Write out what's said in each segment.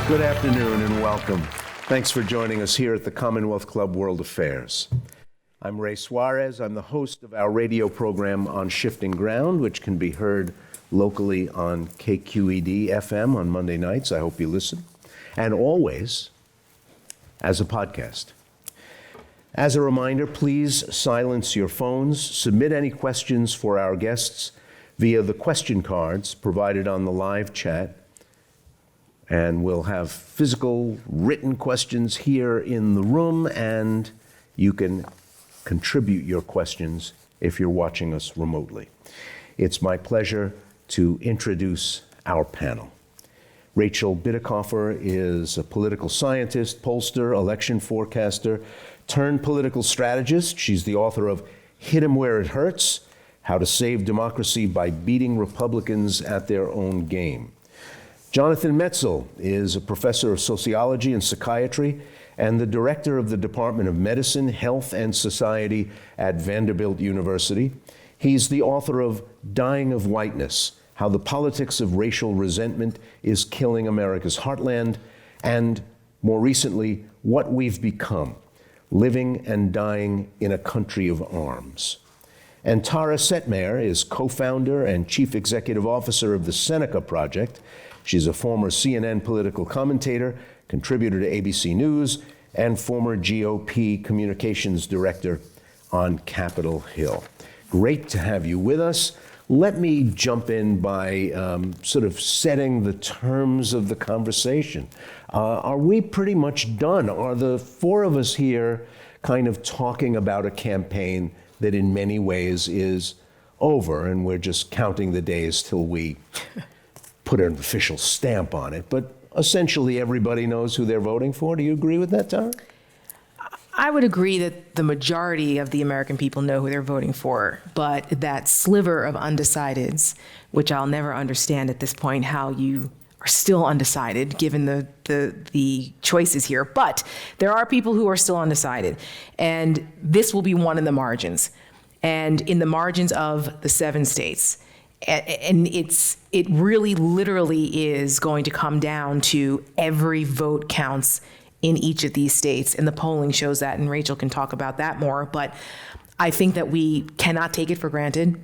Good afternoon and welcome. Thanks for joining us here at the Commonwealth Club World Affairs. I'm Ray Suarez. I'm the host of our radio program On Shifting Ground, which can be heard locally on KQED FM on Monday nights. I hope you listen. And always as a podcast. As a reminder, please silence your phones. Submit any questions for our guests via the question cards provided on the live chat. And we'll have physical, written questions here in the room, and you can contribute your questions if you're watching us remotely. It's my pleasure to introduce our panel. Rachel Bitecofer is a political scientist, pollster, election forecaster, turned political strategist. She's the author of Hit 'Em Where It Hurts: How to Save Democracy by Beating Republicans at Their Own Game. Jonathan Metzl is a professor of sociology and psychiatry and the director of the Department of Medicine, Health, and Society at Vanderbilt University. He's the author of Dying of Whiteness: How the Politics of Racial Resentment is Killing America's Heartland, and more recently, What We've Become: Living and Dying in a Country of Arms. And Tara Setmayer is co-founder and chief executive officer of the Seneca Project. She's a former CNN political commentator, contributor to ABC News, and former GOP communications director on Capitol Hill. Great to have you with us. Let me jump in by sort of setting the terms of the conversation. Are we pretty much done? Are the four of us here kind of talking about a campaign that in many ways is over, and we're just counting the days till we put an official stamp on it, but essentially everybody knows who they're voting for? Do you agree with that, Tara? I would agree that the majority of the American people know who they're voting for, but that sliver of undecideds, which I'll never understand at this point how you are still undecided given the choices here, but there are people who are still undecided, and this will be won in the margins, and in the margins of the 7 states. And it really literally is going to come down to every vote counts in each of these states. And the polling shows that, and Rachel can talk about that more. But I think that we cannot take it for granted.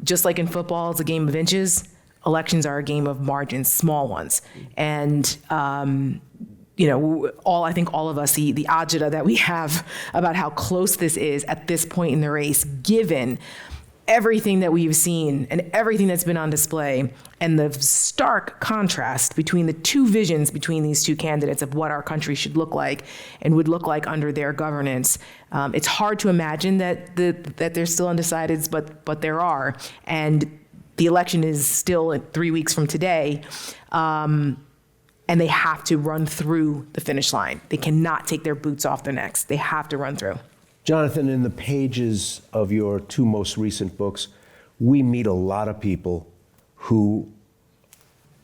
Just like in football, it's a game of inches. Elections are a game of margins, small ones. And I think all of us, the agita that we have about how close this is at this point in the race, given everything that we've seen and everything that's been on display, and the stark contrast between the two visions between these two candidates of what our country should look like and would look like under their governance. It's hard to imagine that there's still undecideds, but there are. And the election is still 3 weeks from today. And they have to run through the finish line. They cannot take their boots off their necks. They have to run through. Jonathan, in the pages of your 2 most recent books, we meet a lot of people who,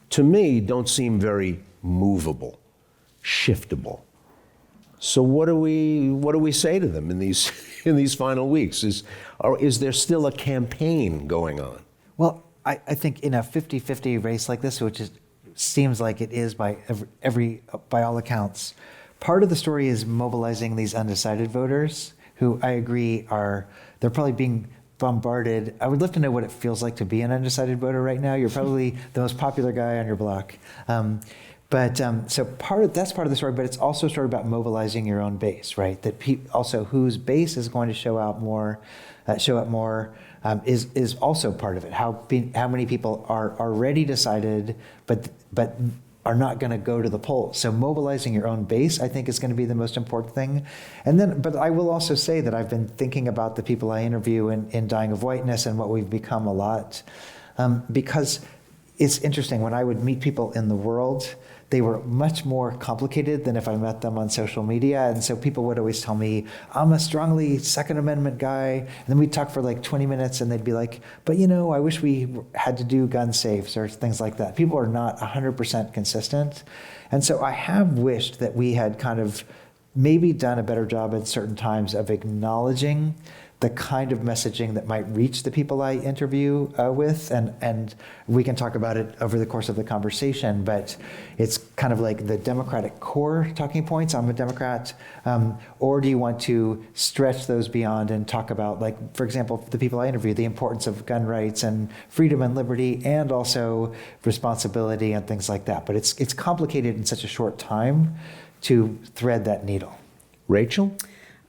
to me, don't seem very movable, shiftable. So what do we say to them in these final weeks? Is there still a campaign going on? Well, I think in a 50-50 race like this, which seems like it is by all accounts, part of the story is mobilizing these undecided voters, who I agree they're probably being bombarded. I would love to know what it feels like to be an undecided voter right now. You're probably the most popular guy on your block. So that's part of the story, but it's also a story about mobilizing your own base, right? That also whose base is going to show up more is also part of it. How many people are already decided, but are not going to go to the polls. So mobilizing your own base, I think, is going to be the most important thing. But I will also say that I've been thinking about the people I interview in Dying of Whiteness and what we've become a lot, because it's interesting. When I would meet people in the world, they were much more complicated than if I met them on social media. And so people would always tell me, I'm a strongly Second Amendment guy. And then we'd talk for like 20 minutes and they'd be like, but I wish we had to do gun safes or things like that. People are not 100% consistent. And so I have wished that we had kind of maybe done a better job at certain times of acknowledging the kind of messaging that might reach the people I interview with, and we can talk about it over the course of the conversation, but it's kind of like the Democratic core talking points, I'm a Democrat, or do you want to stretch those beyond and talk about, like, for example, the people I interview, the importance of gun rights and freedom and liberty, and also responsibility and things like that. But it's complicated in such a short time to thread that needle. Rachel?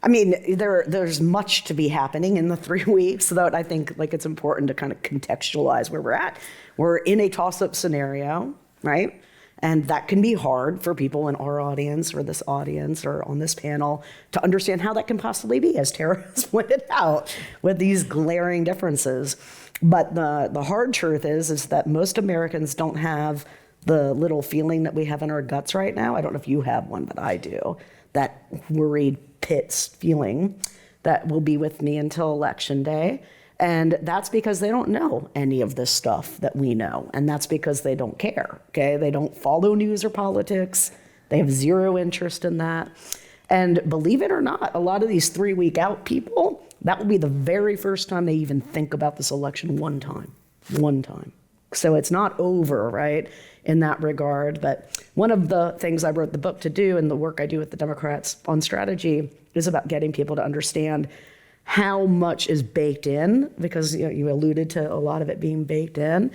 I mean, there's much to be happening in the 3 weeks, so that I think like it's important to kind of contextualize where we're at. We're in a toss-up scenario, right? And that can be hard for people in our audience or this audience or on this panel to understand how that can possibly be, as Tara has pointed out, with these glaring differences. But the hard truth is that most Americans don't have the little feeling that we have in our guts right now. I don't know if you have one, but I do. That worried pits feeling that will be with me until election day. And that's because they don't know any of this stuff that we know. And that's because they don't care, okay? They don't follow news or politics. They have zero interest in that. And believe it or not, a lot of these 3 week out people, that will be the very first time they even think about this election one time. So it's not over, right, in that regard. But one of the things I wrote the book to do, and the work I do with the Democrats on strategy, is about getting people to understand how much is baked in, because you alluded to a lot of it being baked in.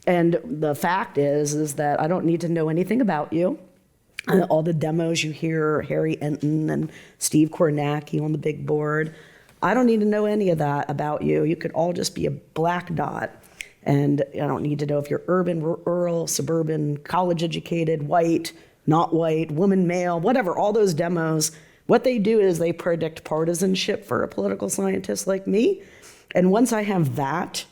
And the fact is that I don't need to know anything about you. All the demos you hear, Harry Enton and Steve Kornacki on the big board, I don't need to know any of that about you. You could all just be a black dot. And I don't need to know if you're urban, rural, suburban, college educated, white, not white, woman, male, whatever, all those demos. What they do is they predict partisanship for a political scientist like me. And once I have that,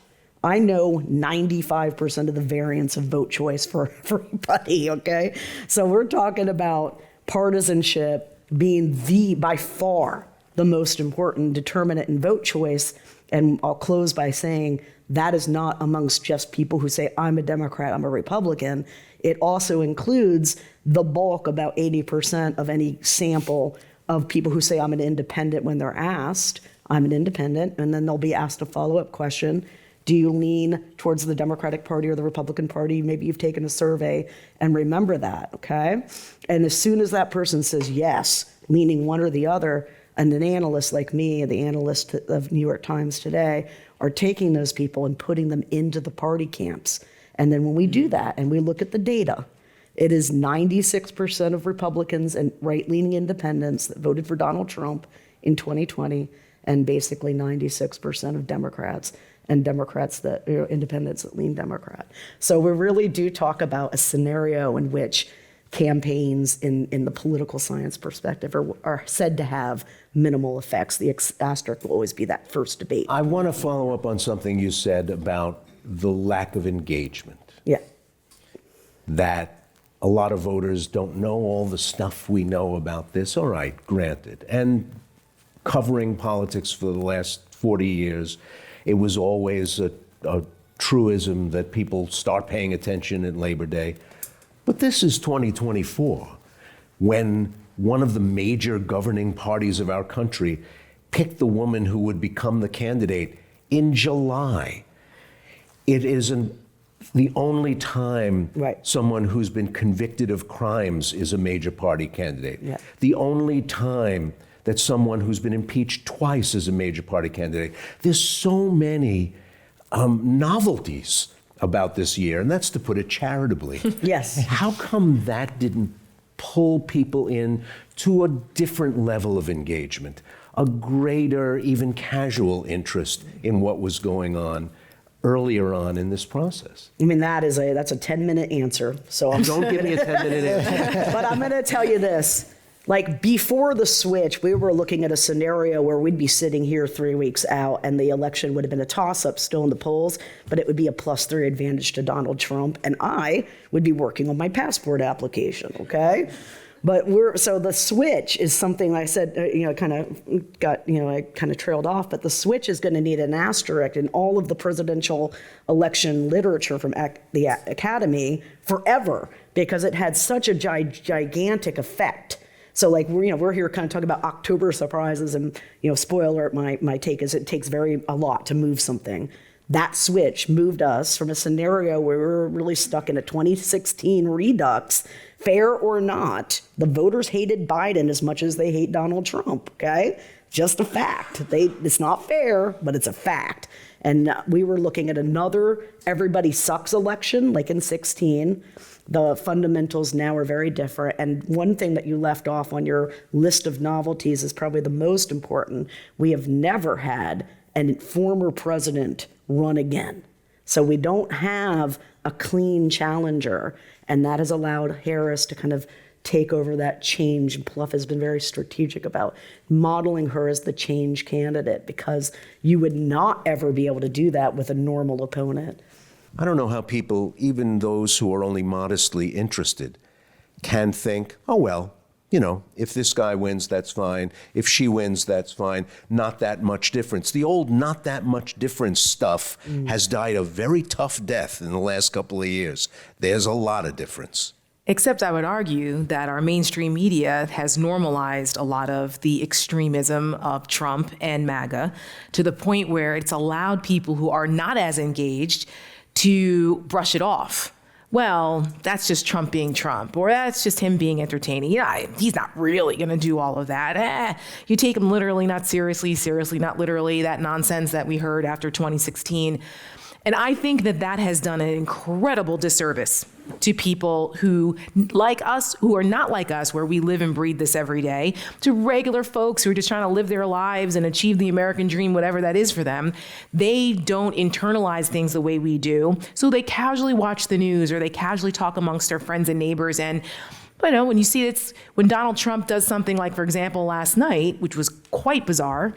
I know 95% of the variance of vote choice for everybody, okay? So we're talking about partisanship being by far, the most important determinant in vote choice. And I'll close by saying that is not amongst just people who say, I'm a Democrat, I'm a Republican. It also includes the bulk, about 80% of any sample of people who say, I'm an independent when they're asked, I'm an independent, and then they'll be asked a follow-up question. Do you lean towards the Democratic Party or the Republican Party? Maybe you've taken a survey, and remember that, okay? And as soon as that person says yes, leaning one or the other, and an analyst like me, the analyst of New York Times Today, are taking those people and putting them into the party camps. And then when we do that and we look at the data, it is 96% of Republicans and right-leaning independents that voted for Donald Trump in 2020, and basically 96% of Democrats and Democrats that, independents that lean Democrat. So we really do talk about a scenario in which campaigns in the political science perspective are said to have minimal effects. The asterisk will always be that first debate. I want to follow up on something you said about the lack of engagement. Yeah. That a lot of voters don't know all the stuff we know about this. All right, granted. And covering politics for the last 40 years, it was always a truism that people start paying attention at Labor Day. But this is 2024, when one of the major governing parties of our country picked the woman who would become the candidate in July. It isn't the only time someone who's been convicted of crimes is a major party candidate. Yeah. The only time that someone who's been impeached twice is a major party candidate. There's so many novelties about this year, and that's to put it charitably. Yes. How come that didn't pull people in to a different level of engagement, a greater, even casual interest in what was going on earlier on in this process? I mean, that's a 10-minute answer. So don't give me a 10-minute answer. But I'm going to tell you this. Like, before the switch, we were looking at a scenario where we'd be sitting here 3 weeks out and the election would have been a toss-up still in the polls, but it would be a +3 advantage to Donald Trump, and I would be working on my passport application, okay? But so the switch is something I said, I kind of trailed off, but the switch is going to need an asterisk in all of the presidential election literature from the Academy forever, because it had such a gigantic effect So like, we're here kind of talking about October surprises, and, spoiler, my take is it takes a lot to move something. That switch moved us from a scenario where we were really stuck in a 2016 redux. Fair or not, the voters hated Biden as much as they hate Donald Trump, okay? Just a fact. It's not fair, but it's a fact. And we were looking at another everybody sucks election, like in 16. The fundamentals now are very different. And one thing that you left off on your list of novelties is probably the most important. We have never had a former president run again. So we don't have a clean challenger. And that has allowed Harris to kind of take over that change. And Pluff has been very strategic about modeling her as the change candidate, because you would not ever be able to do that with a normal opponent. I don't know how people, even those who are only modestly interested, can think, oh, well, if this guy wins, that's fine. If she wins, that's fine. Not that much difference. The old not that much difference stuff has died a very tough death in the last couple of years. There's a lot of difference. Except I would argue that our mainstream media has normalized a lot of the extremism of Trump and MAGA to the point where it's allowed people who are not as engaged to brush it off. Well, that's just Trump being Trump, or that's just him being entertaining. He's not really going to do all of that. You take him literally, not seriously, seriously, not literally, that nonsense that we heard after 2016. And I think that has done an incredible disservice to people who, like us, who are not like us, where we live and breathe this every day, to regular folks who are just trying to live their lives and achieve the American dream, whatever that is for them. They don't internalize things the way we do. So they casually watch the news, or they casually talk amongst their friends and neighbors. And when you see when Donald Trump does something like, for example, last night, which was quite bizarre,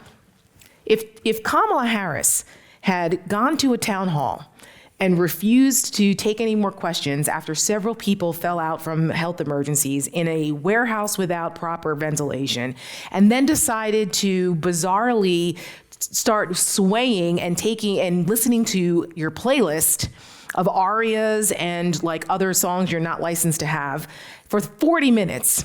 if Kamala Harris had gone to a town hall and refused to take any more questions after several people fell out from health emergencies in a warehouse without proper ventilation, and then decided to bizarrely start swaying and listening to your playlist of arias and like other songs you're not licensed to have for 40 minutes,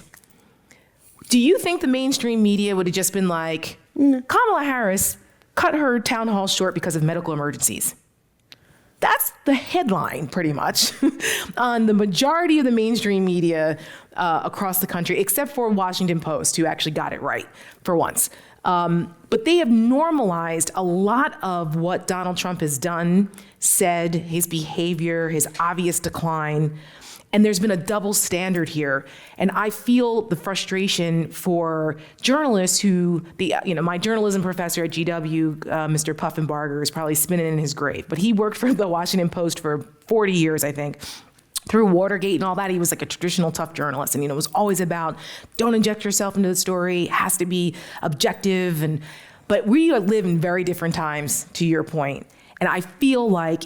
do you think the mainstream media would have just been like, Kamala Harris cut her town hall short because of medical emergencies? That's the headline, pretty much, on the majority of the mainstream media across the country, except for Washington Post, who actually got it right for once. But they have normalized a lot of what Donald Trump has done, said, his behavior, his obvious decline. And there's been a double standard here. And I feel the frustration for journalists who, my journalism professor at GW, Mr. Puffenbarger, is probably spinning in his grave. But he worked for the Washington Post for 40 years, I think. Through Watergate and all that, he was like a traditional tough journalist. And, it was always about, don't inject yourself into the story, it has to be objective. But we live in very different times, to your point. And I feel like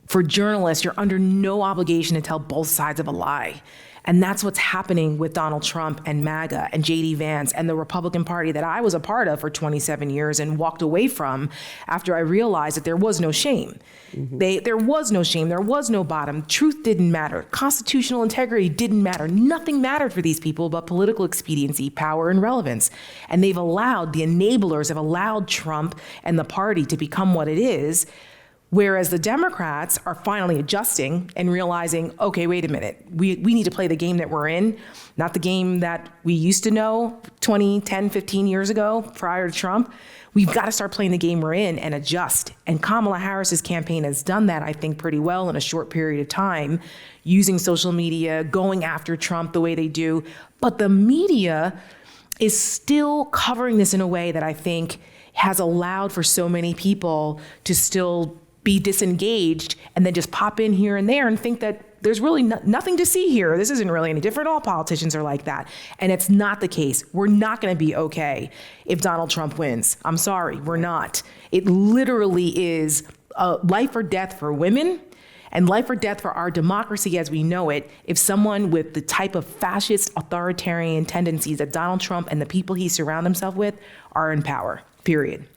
for journalists, you're under no obligation to tell both sides of a lie. And that's what's happening with Donald Trump and MAGA and J.D. Vance and the Republican Party that I was a part of for 27 years and walked away from after I realized that there was no shame. There was no shame. There was no bottom. Truth didn't matter. Constitutional integrity didn't matter. Nothing mattered for these people but political expediency, power, and relevance. And the enablers have allowed Trump and the party to become what it is. Whereas the Democrats are finally adjusting and realizing, okay, wait a minute, we need to play the game that we're in, not the game that we used to know 20, 10, 15 years ago prior to Trump. We've got to start playing the game we're in and adjust. And Kamala Harris's campaign has done that, I think, pretty well in a short period of time, using social media, going after Trump the way they do. But the media is still covering this in a way that I think has allowed for so many people to still be disengaged and then just pop in here and there and think that there's really nothing to see here. This isn't really any different. All politicians are like that. And it's not the case. We're not going to be okay if Donald Trump wins. I'm sorry, we're not. It literally is life or death for women and life or death for our democracy as we know it if someone with the type of fascist authoritarian tendencies that Donald Trump and the people he surrounds himself with are in power, period.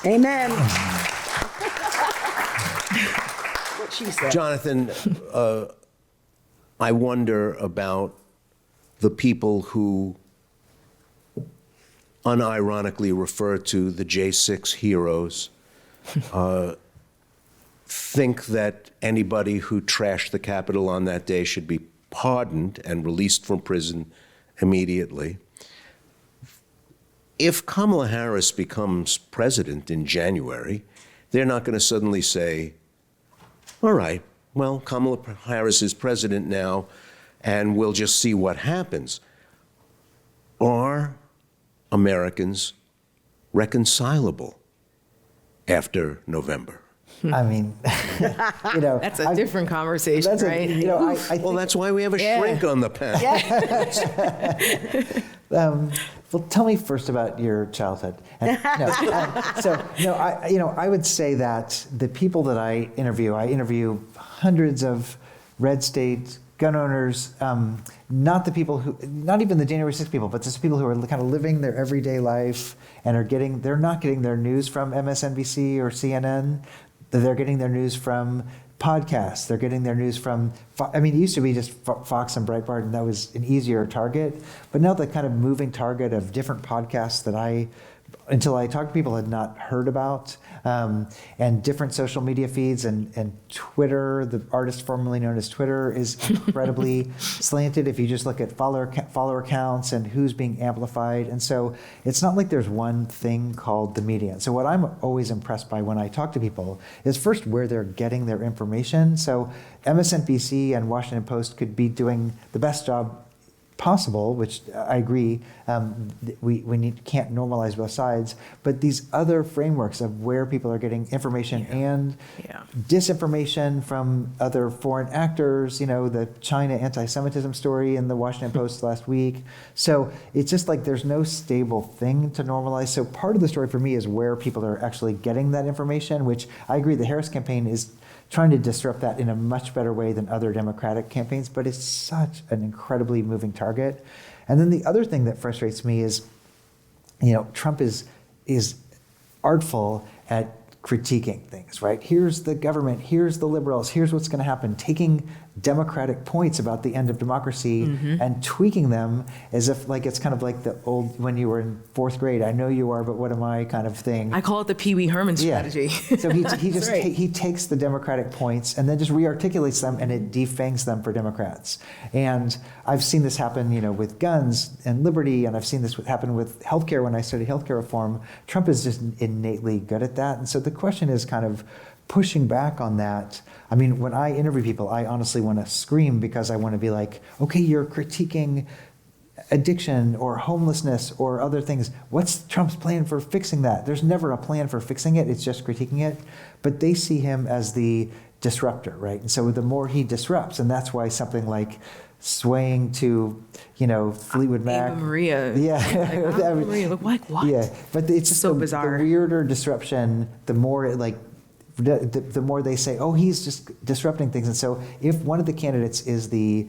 Amen. What she said. Jonathan, I wonder about the people who unironically refer to the J6 heroes, think that anybody who trashed the Capitol on that day should be pardoned and released from prison immediately. If Kamala Harris becomes president in January, they're not going to suddenly say, all right, well, Kamala Harris is president now, and we'll just see what happens. Are Americans reconcilable after November? I mean, you know, That's a different conversation, that's right? you know, I think, Well, that's why we have a Yeah. shrink on the panel. well, tell me first about your childhood. And, I would say that the people that I interview hundreds of red state gun owners, not even the January 6th people, but just people who are kind of living their everyday life and they're not getting their news from MSNBC or CNN. They're getting their news from podcasts. They're getting their news from, it used to be just Fox and Breitbart, and that was an easier target. But now the kind of moving target of different podcasts that until I talked to people, had not heard about, and different social media feeds, and Twitter, the artist formerly known as Twitter, is incredibly slanted if you just look at follower counts and who's being amplified. And so it's not like there's one thing called the media. And so what I'm always impressed by when I talk to people is first where they're getting their information. So MSNBC and Washington Post could be doing the best job possible, which I agree, we can't normalize both sides, but these other frameworks of where people are getting information and disinformation from other foreign actors, the China anti-Semitism story in the Washington Post last week. So it's just like there's no stable thing to normalize. So part of the story for me is where people are actually getting that information, which I agree the Harris campaign is trying to disrupt that in a much better way than other Democratic campaigns, but it's such an incredibly moving target. And then the other thing that frustrates me is, Trump is artful at critiquing things, right? Here's the government, here's the liberals, here's what's going to happen, taking Democratic points about the end of democracy and tweaking them as if like it's kind of like the old, when you were in fourth grade, I know you are, but what am I kind of thing. I call it the Pee Wee Herman strategy. So he just right. he takes the Democratic points and then just rearticulates them, and it defangs them for Democrats. And I've seen this happen, with guns and liberty, and I've seen this happen with healthcare when I studied healthcare reform. Trump is just innately good at that. And so the question is kind of pushing back on that. When I interview people, I honestly want to scream because I want to be like, okay, you're critiquing addiction or homelessness or other things. What's Trump's plan for fixing that? There's never a plan for fixing it. It's just critiquing it. But they see him as the disruptor, right? And so the more he disrupts, and that's why something like swaying to, Fleetwood Mac. Ava Maria. Yeah. Ava Maria, like what? Yeah, but it's just so the bizarre. The weirder disruption, the more the more they say, oh, he's just disrupting things. And so if one of the candidates is the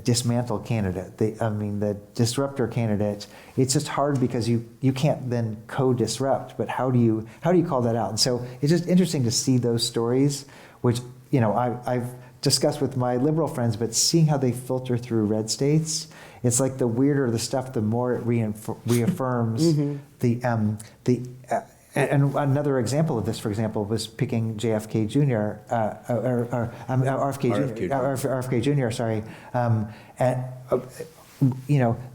dismantle candidate, the disruptor candidate, it's just hard because you can't then co-disrupt, but how do you call that out? And so it's just interesting to see those stories, which, I've discussed with my liberal friends, but seeing how they filter through red states, it's like the weirder the stuff, the more it reaffirms and another example of this, for example, was picking JFK Jr. RFK Jr. Sorry,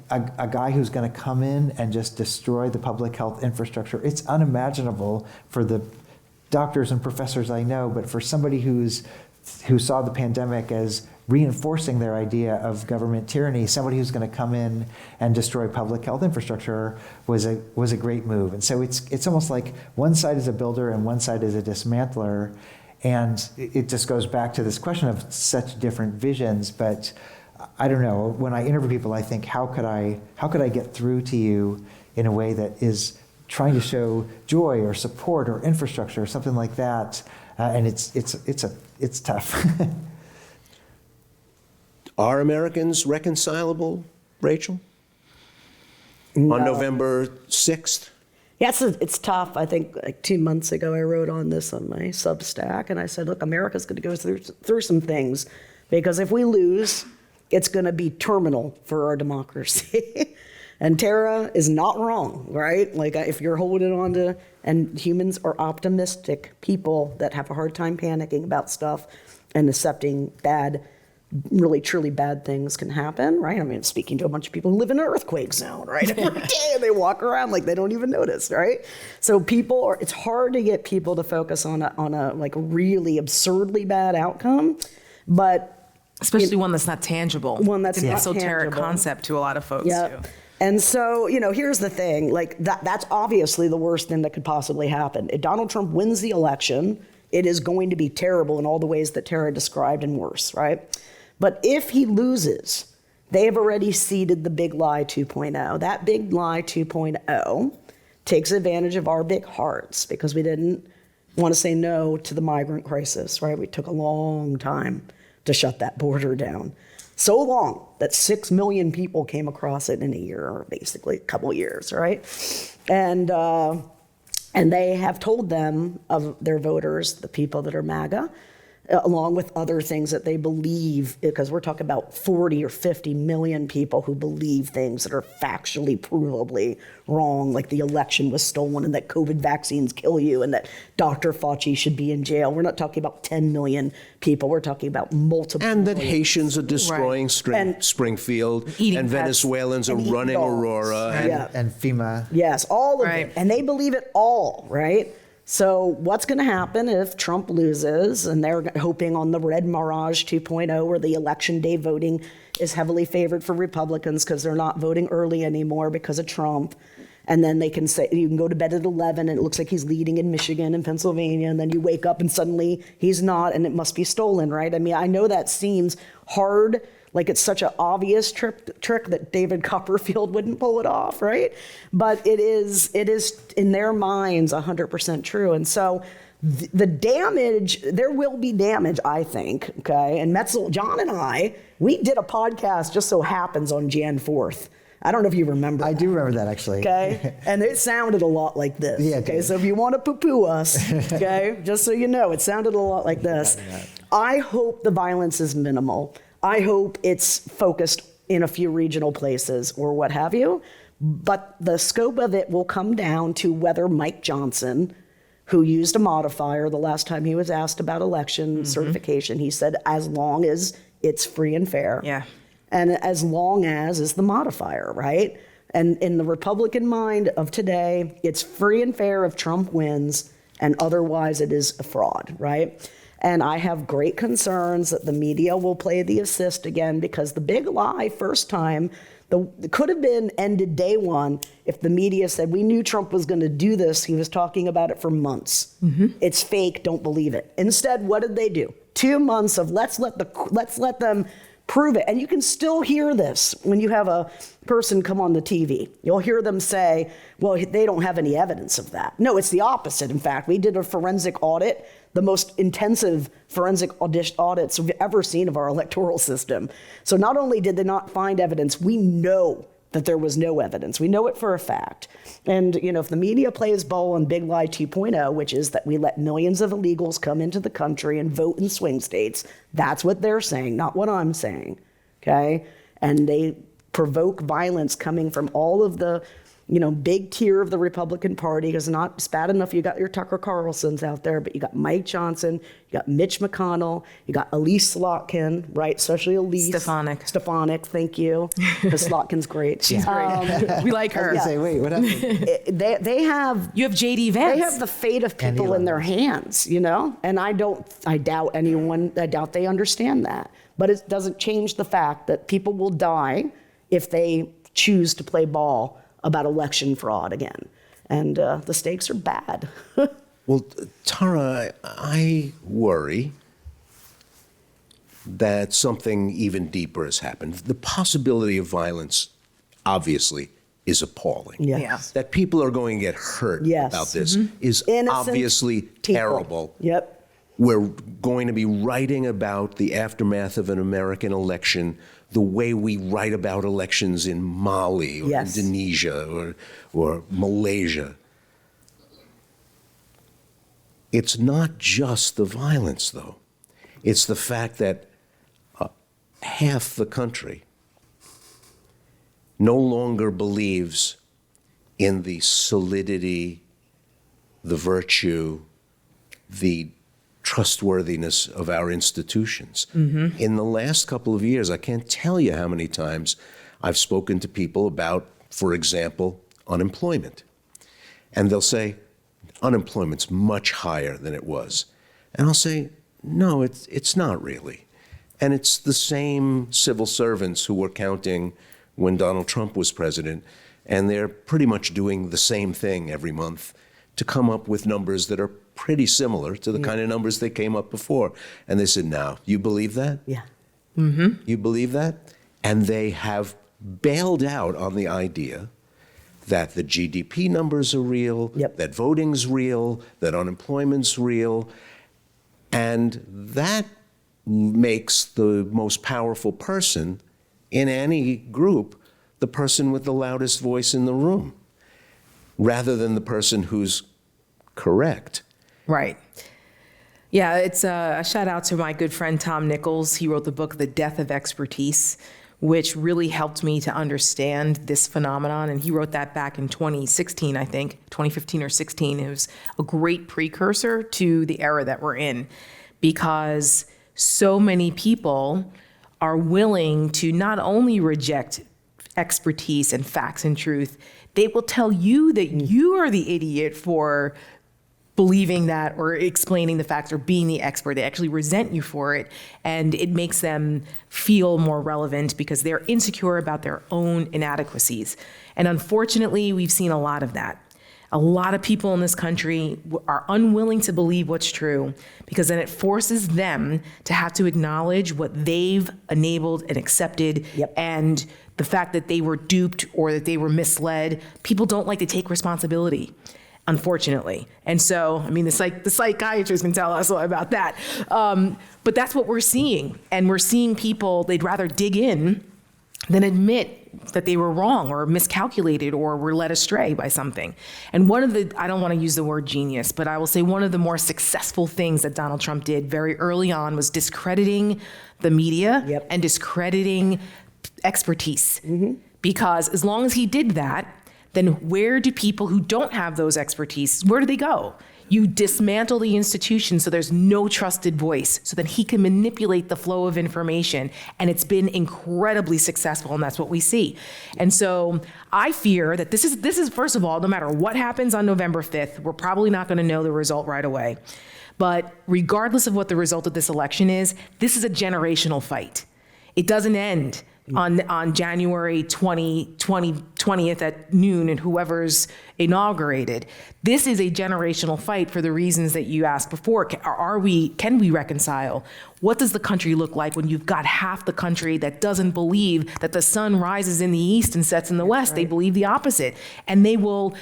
a guy who's going to come in and just destroy the public health infrastructure. It's unimaginable for the doctors and professors I know, but for somebody who saw the pandemic as reinforcing their idea of government tyranny, somebody who's going to come in and destroy public health infrastructure was a great move. And so it's almost like one side is a builder and one side is a dismantler, and it just goes back to this question of such different visions. But I don't know, when I interview people, I think, how could I get through to you in a way that is trying to show joy or support or infrastructure or something like that? And it's tough. Are Americans reconcilable, Rachel? No. On November 6th? Yes, it's tough. I think like 2 months ago, I wrote on this on my Substack, and I said, look, America's going to go through some things, because if we lose, it's going to be terminal for our democracy. And Tara is not wrong, right? Like if you're holding on to, and humans are optimistic people that have a hard time panicking about stuff and accepting bad, really truly bad things can happen, right? I mean, speaking to a bunch of people who live in an earthquake zone, right? Every day they walk around like they don't even notice, right? So it's hard to get people to focus on a like really absurdly bad outcome, but especially one that's not tangible. One that's it's an not esoteric tangible. concept to a lot of folks Yep. too. And so, here's the thing, like that's obviously the worst thing that could possibly happen. If Donald Trump wins the election, it is going to be terrible in all the ways that Tara described and worse, right? But if he loses, they have already seeded the big lie 2.0. That big lie 2.0 takes advantage of our big hearts because we didn't want to say no to the migrant crisis, right? We took a long time to shut that border down. So long that 6 million people came across it in a year, or basically a couple years, right? And they have told them, of their voters, the people that are MAGA, along with other things that they believe, because we're talking about 40 or 50 million people who believe things that are factually, provably wrong, like the election was stolen and that COVID vaccines kill you and that Dr. Fauci should be in jail. We're not talking about 10 million people. We're talking about multiple And that million. Haitians are destroying And Springfield, eating and pets. Venezuelans are And eating running dogs. Aurora. And, Yeah. and FEMA. Yes, all of Right. it. And they believe it all, right? So what's going to happen if Trump loses, and they're hoping on the Red Mirage 2.0, where the election day voting is heavily favored for Republicans because they're not voting early anymore because of Trump. And then they can say, you can go to bed at 11 and it looks like he's leading in Michigan and Pennsylvania. And then you wake up and suddenly he's not, and it must be stolen, right? I mean, I know that seems hard, like it's such an obvious trick that David Copperfield wouldn't pull it off, right? But it is in their minds 100% true. And so the damage, there will be damage, I think, okay? And Metzl, John and I, we did a podcast, just so happens, on Jan 4th. I don't know if you remember I that. do remember that, actually. Okay, and it sounded a lot like this. Yeah, it okay, did. so if you want to poo-poo us, okay, just so you know, it sounded a lot like this. I hope the violence is minimal. I hope it's focused in a few regional places or what have you. But the scope of it will come down to whether Mike Johnson, who used a modifier the last time he was asked about election certification, he said, as long as it's free and fair. Yeah. And as long as is the modifier, right? And in the Republican mind of today, it's free and fair if Trump wins, and otherwise it is a fraud, right? And I have great concerns that the media will play the assist again, because the big lie first time, it could have been ended day one if the media said, we knew Trump was going to do this. He was talking about it for months. It's fake, don't believe it. Instead, what did they do? 2 months of let's let them prove it. And you can still hear this when you have a person come on the TV. You'll hear them say, well, they don't have any evidence of that. No, it's the opposite. In fact, we did a forensic audit, the most intensive forensic audits we've ever seen of our electoral system. So not only did they not find evidence, we know that there was no evidence. We know it for a fact. And, if the media plays ball on Big Lie 2.0, which is that we let millions of illegals come into the country and vote in swing states, that's what they're saying, not what I'm saying, okay? And they provoke violence coming from all of the, big tier of the Republican Party. It's not bad enough you got your Tucker Carlsons out there, but you got Mike Johnson, you got Mitch McConnell, you got Elise Slotkin, right? Especially Elise. Stefanik, thank you. Because Slotkin's great. She's great. We like her. I was gonna say, wait, what happened? They have... You have JD Vance. They have the fate of people in their hands, And I doubt they understand that. But it doesn't change the fact that people will die if they choose to play ball about election fraud again. And the stakes are bad. Well, Tara, I worry that something even deeper has happened. The possibility of violence, obviously, is appalling. Yeah. That people are going to get hurt Yes. about this is Innocent obviously people. terrible. Yep. We're going to be writing about the aftermath of an American election the way we write about elections in Mali or Yes. Indonesia or Malaysia. It's not just the violence, though. It's the fact that half the country no longer believes in the solidity, the virtue, the trustworthiness of our institutions. In the last couple of years, I can't tell you how many times I've spoken to people about, for example, unemployment. And they'll say, unemployment's much higher than it was. And I'll say, no, it's not really. And it's the same civil servants who were counting when Donald Trump was president, and they're pretty much doing the same thing every month to come up with numbers that are pretty similar to the kind of numbers they came up before. And they said, now, you believe that? Yeah. You believe that? And they have bailed out on the idea that the GDP numbers are real, Yep. that voting's real, that unemployment's real. And that makes the most powerful person in any group the person with the loudest voice in the room, rather than the person who's correct. Right. Yeah, it's a shout out to my good friend Tom Nichols. He wrote the book, The Death of Expertise, which really helped me to understand this phenomenon. And he wrote that back in 2016, I think, 2015 or 16. It was a great precursor to the era that we're in, because so many people are willing to not only reject expertise and facts and truth, they will tell you that you are the idiot for believing that or explaining the facts or being the expert. They actually resent you for it, and it makes them feel more relevant because they're insecure about their own inadequacies. And unfortunately, we've seen a lot of that. A lot of people in this country are unwilling to believe what's true, because then it forces them to have to acknowledge what they've enabled and accepted. Yep. And the fact that they were duped or that they were misled. People don't like to take responsibility, unfortunately. And so, I mean, the psychiatrist can tell us about that. But that's what we're seeing. And we're seeing people, they'd rather dig in than admit that they were wrong or miscalculated or were led astray by something. And one of the, I don't want to use the word genius, but I will say one of the more successful things that Donald Trump did very early on was discrediting the media. Yep. And discrediting expertise. Because as long as he did that, then where do people who don't have those expertise, where do they go? You dismantle the institution so there's no trusted voice, so that he can manipulate the flow of information. And it's been incredibly successful, and that's what we see. And so I fear that this is first of all, no matter what happens on November 5th, we're probably not going to know the result right away. But regardless of what the result of this election is, this is a generational fight. It doesn't end on January 20th at noon and whoever's inaugurated. This is a generational fight for the reasons that you asked before. Can we reconcile? What does the country look like when you've got half the country that doesn't believe that the sun rises in the east and sets in the west? They believe the opposite. And they will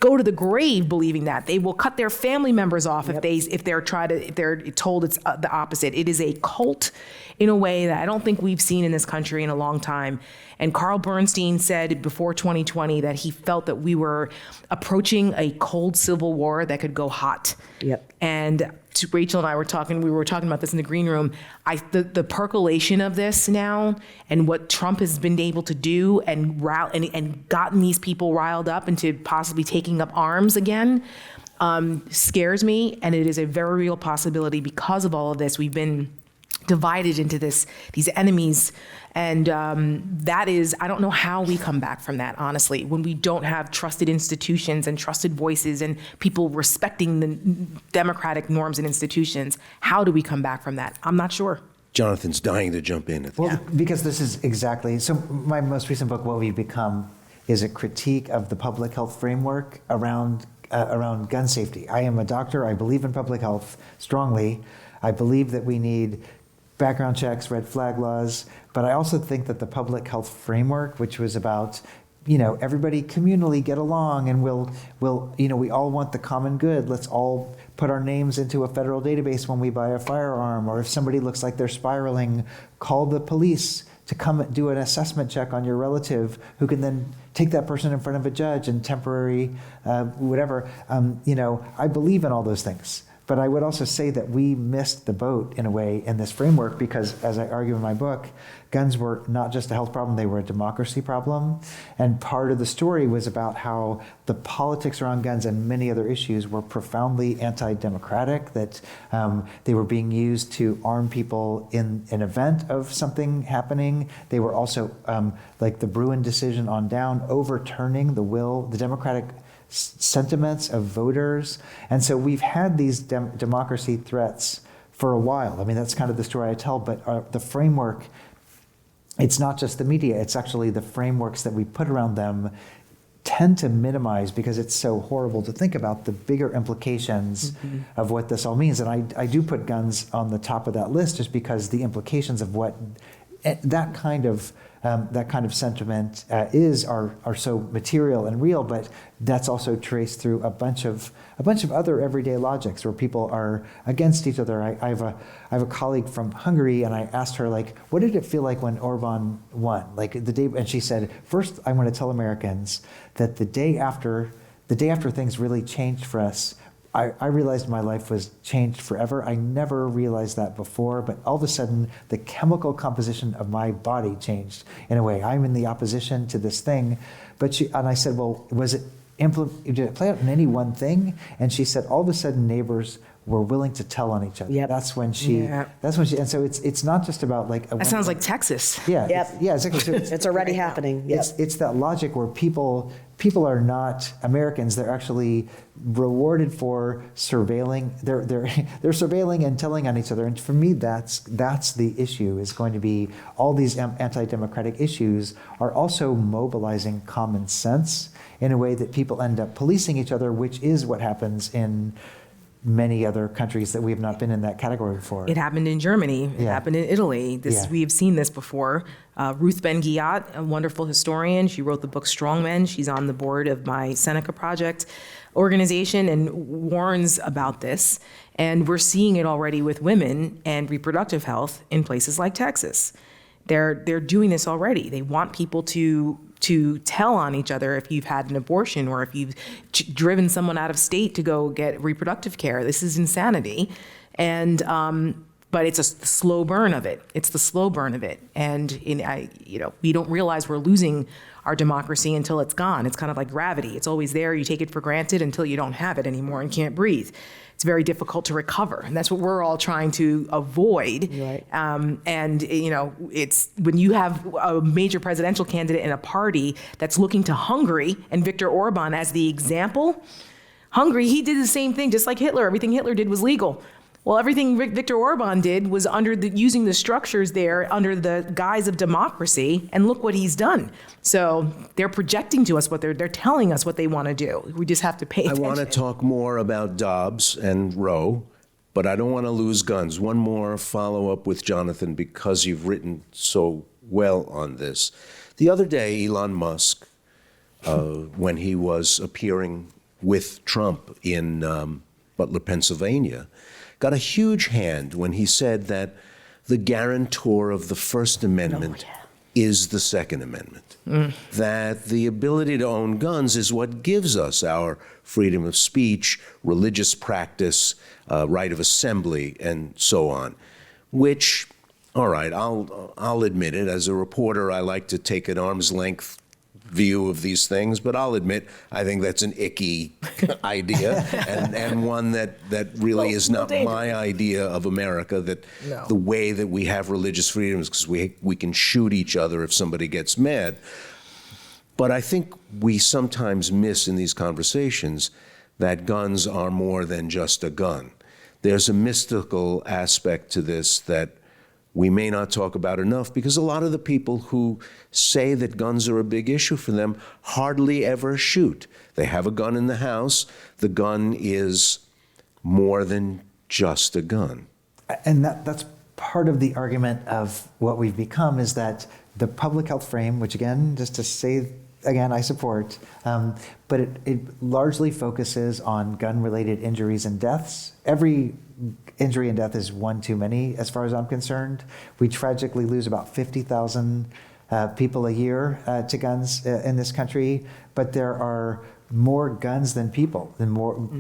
go to the grave believing that. They will cut their family members off if they're told it's the opposite. It is a cult in a way that I don't think we've seen in this country in a long time. And Carl Bernstein said before 2020 that he felt that we were approaching a cold civil war that could go hot. Yep. And Rachel and I were talking about this in the green room. The percolation of this now and what Trump has been able to do and gotten these people riled up into possibly taking up arms again scares me. And it is a very real possibility because of all of this. We've been divided into these enemies. And that is, I don't know how we come back from that, honestly, when we don't have trusted institutions and trusted voices and people respecting the democratic norms and institutions. How do we come back from that? I'm not sure. Jonathan's dying to jump in. Well, because this is exactly, so my most recent book, What We've Become, is a critique of the public health framework around gun safety. I am a doctor. I believe in public health strongly. I believe that we need background checks, red flag laws, but I also think that the public health framework, which was about, everybody communally get along and we'll, we all want the common good. Let's all put our names into a federal database when we buy a firearm, or if somebody looks like they're spiraling, call the police to come do an assessment check on your relative, who can then take that person in front of a judge and temporary whatever. I believe in all those things. but I would also say that we missed the boat in a way in this framework because, as I argue in my book, guns were not just a health problem, they were a democracy problem. And part of the story was about how the politics around guns and many other issues were profoundly anti-democratic, that they were being used to arm people in an event of something happening. They were also, like the Bruin decision on down, overturning the democratic sentiments of voters. And so we've had these democracy threats for a while. I mean, that's kind of the story I tell, but the framework, it's not just the media, it's actually the frameworks that we put around them tend to minimize, because it's so horrible to think about, the bigger implications of what this all means. And I do put guns on the top of that list just because the implications of what that kind of sentiment are so material and real, but that's also traced through a bunch of other everyday logics where people are against each other. I have a colleague from Hungary, and I asked her, like, what did it feel like when Orban won? Like the day, and she said, first, I want to tell Americans that the day after things really changed for us, I realized my life was changed forever. I never realized that before, but all of a sudden, the chemical composition of my body changed in a way. I'm in the opposition to this thing. And I said, well, did it play out in any one thing? And she said, all of a sudden, neighbors were willing to tell on each other. Yep. That's when she, and so it's not just about like. That sounds like Texas. Yeah. Yep. Yeah, exactly. So It's already happening. Yep. It's that logic where people are not Americans. They're actually rewarded for surveilling. They're surveilling and telling on each other. And for me, that's the issue. Is going to be all these anti-democratic issues are also mobilizing common sense in a way that people end up policing each other, which is what happens in many other countries that we have not been in that category before. It happened in Germany. It happened in Italy. We have seen this before. Ruth Ben-Ghiat, a wonderful historian, she wrote the book Strong Men. She's on the board of my Seneca Project organization and warns about this. And we're seeing it already with women and reproductive health in places like Texas. They're doing this already. They want people to tell on each other if you've had an abortion or if you've driven someone out of state to go get reproductive care. This is insanity. And but it's a slow burn of it. It's the slow burn of it. And we don't realize we're losing our democracy until it's gone. It's kind of like gravity. It's always there. You take it for granted until you don't have it anymore and can't breathe. It's very difficult to recover. And that's what we're all trying to avoid. Right. It's when you have a major presidential candidate in a party that's looking to Hungary and Viktor Orban as the example. Hungary, he did the same thing, just like Hitler. Everything Hitler did was legal. Well, everything Viktor Orban did was using the structures there under the guise of democracy, and look what he's done. So they're projecting to us what they're telling us what they want to do. We just have to pay attention. I want to talk more about Dobbs and Roe, but I don't want to lose guns. One more follow-up with Jonathan, because you've written so well on this. The other day, Elon Musk, when he was appearing with Trump in Butler, Pennsylvania, got a huge hand when he said that the guarantor of the First Amendment is the Second Amendment. That the ability to own guns is what gives us our freedom of speech, religious practice, right of assembly, and so on. Which, all right, I'll admit it. As a reporter, I like to take an arm's length view of these things, but I'll admit I think that's an icky idea and one that really is not my idea of America, that the way that we have religious freedoms, because we can shoot each other if somebody gets mad. But I think we sometimes miss in these conversations that guns are more than just a gun. There's a mystical aspect to this that we may not talk about enough, because a lot of the people who say that guns are a big issue for them hardly ever shoot. They have a gun in the house. The gun is more than just a gun. And that's part of the argument of what we've become, is that the public health frame, which again, just to say again, I support, but it largely focuses on gun-related injuries and deaths. Every injury and death is one too many, as far as I'm concerned. We tragically lose about 50,000 people a year to guns in this country, but there are more guns than people,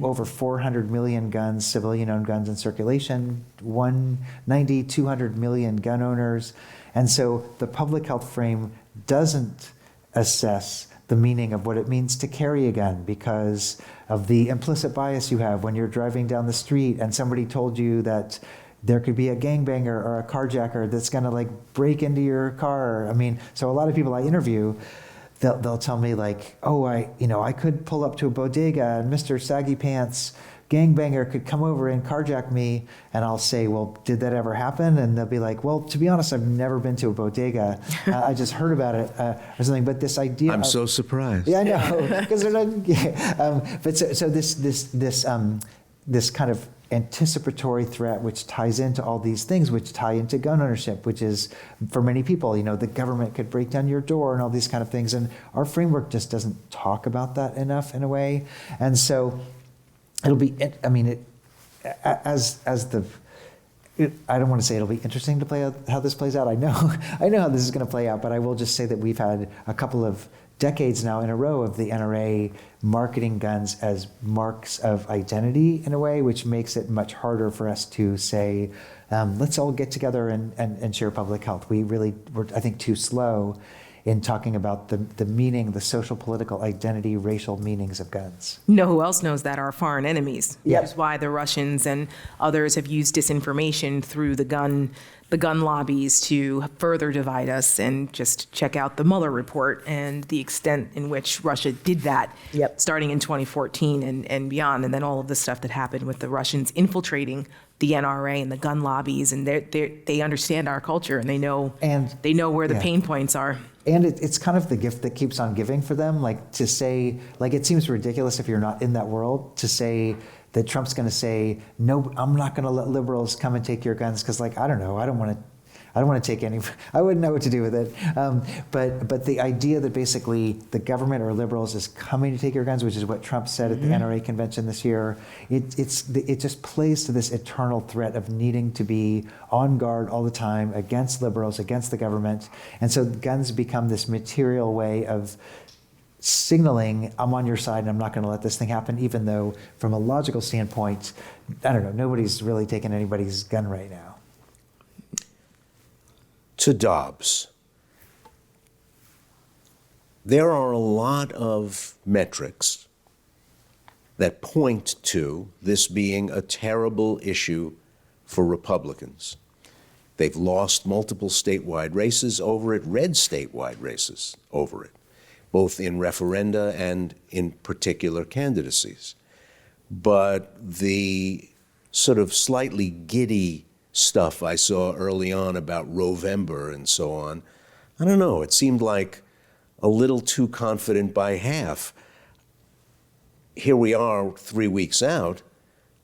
over 400 million guns, civilian-owned guns in circulation, 200 million gun owners. And so the public health frame doesn't assess the meaning of what it means to carry a gun because of the implicit bias you have when you're driving down the street and somebody told you that there could be a gangbanger or a carjacker that's going to like break into your car. I mean, so a lot of people I interview, they'll tell me like, oh, I could pull up to a bodega and Mr. Saggy Pants gangbanger could come over and carjack me. And I'll say, well, did that ever happen? And they'll be like, well, to be honest, I've never been to a bodega. I just heard about it or something. But this idea I'm so surprised. Yeah, I know. Because they're not, but so this kind of anticipatory threat, which ties into all these things, which tie into gun ownership, which is for many people, the government could break down your door and all these kind of things. And our framework just doesn't talk about that enough in a way. And so it'll be, I don't want to say it'll be interesting to play out how this plays out. I know how this is going to play out, but I will just say that we've had a couple of decades now in a row of the NRA marketing guns as marks of identity in a way, which makes it much harder for us to say, let's all get together and share public health. We're, I think, too slow in talking about the meaning, the social, political, identity, racial meanings of guns. You know who else knows that? Our foreign enemies. Yep. Which is why the Russians and others have used disinformation through the gun lobbies to further divide us. And just check out the Mueller report and the extent in which Russia did that, starting in 2014 and beyond. And then all of the stuff that happened with the Russians infiltrating the NRA and the gun lobbies, and they understand our culture and they know where the pain points are. And it's kind of the gift that keeps on giving for them, like to say, like it seems ridiculous if you're not in that world to say that Trump's going to say, no, I'm not going to let liberals come and take your guns because, like, I don't know, I don't want to take any. I wouldn't know what to do with it. But the idea that basically the government or liberals is coming to take your guns, which is what Trump said at the NRA convention this year, it just plays to this eternal threat of needing to be on guard all the time against liberals, against the government, and so guns become this material way of signaling I'm on your side and I'm not going to let this thing happen, even though from a logical standpoint, I don't know, nobody's really taking anybody's gun right now. To Dobbs, there are a lot of metrics that point to this being a terrible issue for Republicans. They've lost multiple statewide races over it, red statewide races over it, both in referenda and in particular candidacies. But the sort of slightly giddy stuff I saw early on about Rovember and so on, I don't know, it seemed like a little too confident by half. Here we are 3 weeks out.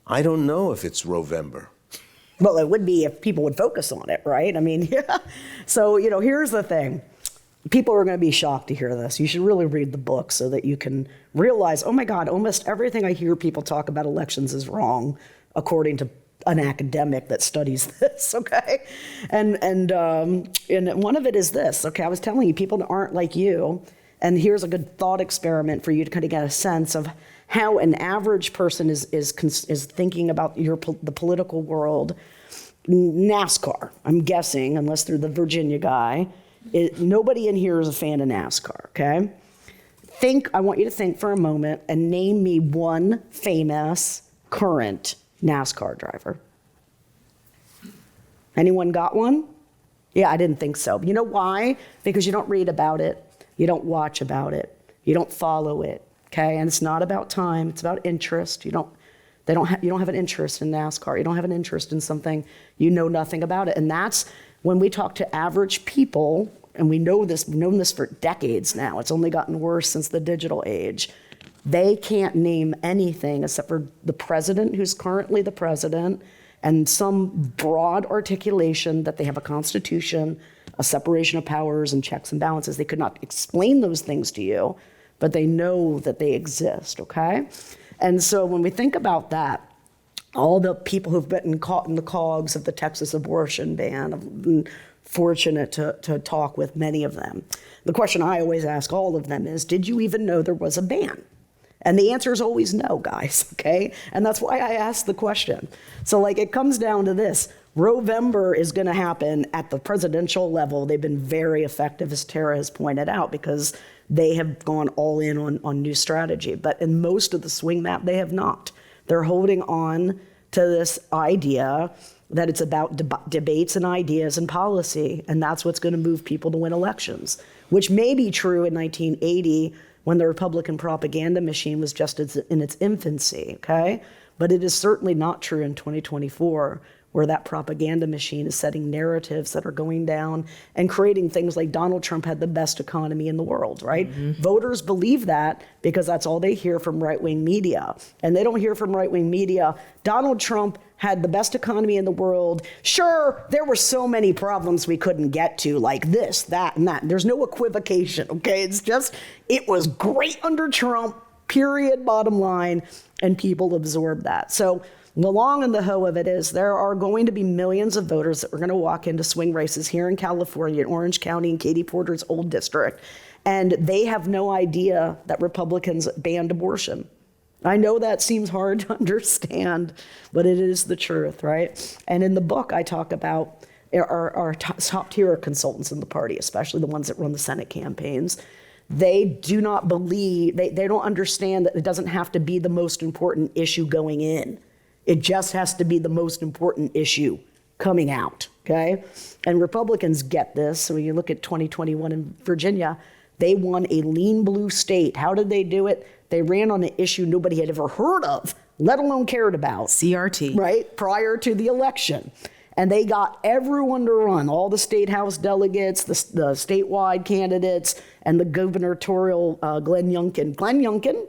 I don't know if it's Rovember. Well, it would be if people would focus on it, right? I mean, So, here's the thing. People are going to be shocked to hear this. You should really read the book so that you can realize, oh my God, almost everything I hear people talk about elections is wrong, according to an academic that studies this, okay? And one of it is this, okay? I was telling you, people aren't like you, and here's a good thought experiment for you to kind of get a sense of how an average person is thinking about the political world. NASCAR, I'm guessing, unless they're the Virginia guy, nobody in here is a fan of NASCAR, okay? I want you to think for a moment and name me one famous current NASCAR driver. Anyone got one? Yeah, I didn't think so. You know why? Because you don't read about it. You don't watch about it. You don't follow it, okay? And it's not about time. It's about interest. You don't have an interest in NASCAR. You don't have an interest in something. You know nothing about it. And that's when we talk to average people, and we've known this for decades now. It's only gotten worse since the digital age. They can't name anything except for the president who's currently the president and some broad articulation that they have a constitution, a separation of powers and checks and balances. They could not explain those things to you, but they know that they exist, okay? And so when we think about that, all the people who've been caught in the cogs of the Texas abortion ban, I've been fortunate to talk with many of them. The question I always ask all of them is, did you even know there was a ban? And the answer is always no, guys, okay? And that's why I asked the question. So like it comes down to this. Rovember is going to happen at the presidential level. They've been very effective, as Tara has pointed out, because they have gone all in on new strategy. But in most of the swing map, they have not. They're holding on to this idea that it's about debates and ideas and policy, and that's what's going to move people to win elections, which may be true in 1980 when the Republican propaganda machine was just in its infancy, okay? But it is certainly not true in 2024, where that propaganda machine is setting narratives that are going down and creating things like Donald Trump had the best economy in the world, right? Voters believe that because that's all they hear from right-wing media. And they don't hear from right-wing media, Donald Trump had the best economy in the world. Sure, there were so many problems we couldn't get to, like this, that, and that. There's no equivocation, okay? It's just, it was great under Trump, period, bottom line, and people absorb that. So the long and the hoe of it is there are going to be millions of voters that are going to walk into swing races here in California, in Orange County, in Katie Porter's old district, and they have no idea that Republicans banned abortion. I know that seems hard to understand, but it is the truth, right? And in the book, I talk about our top tier consultants in the party, especially the ones that run the Senate campaigns. They do not believe, they don't understand that it doesn't have to be the most important issue going in. It just has to be the most important issue coming out, okay? And Republicans get this. So when you look at 2021 in Virginia, they won a lean blue state. How did they do it? They ran on an issue nobody had ever heard of, let alone cared about. CRT. Right, prior to the election. And they got everyone to run, all the state house delegates, the statewide candidates, and the gubernatorial Glenn Youngkin. Glenn Youngkin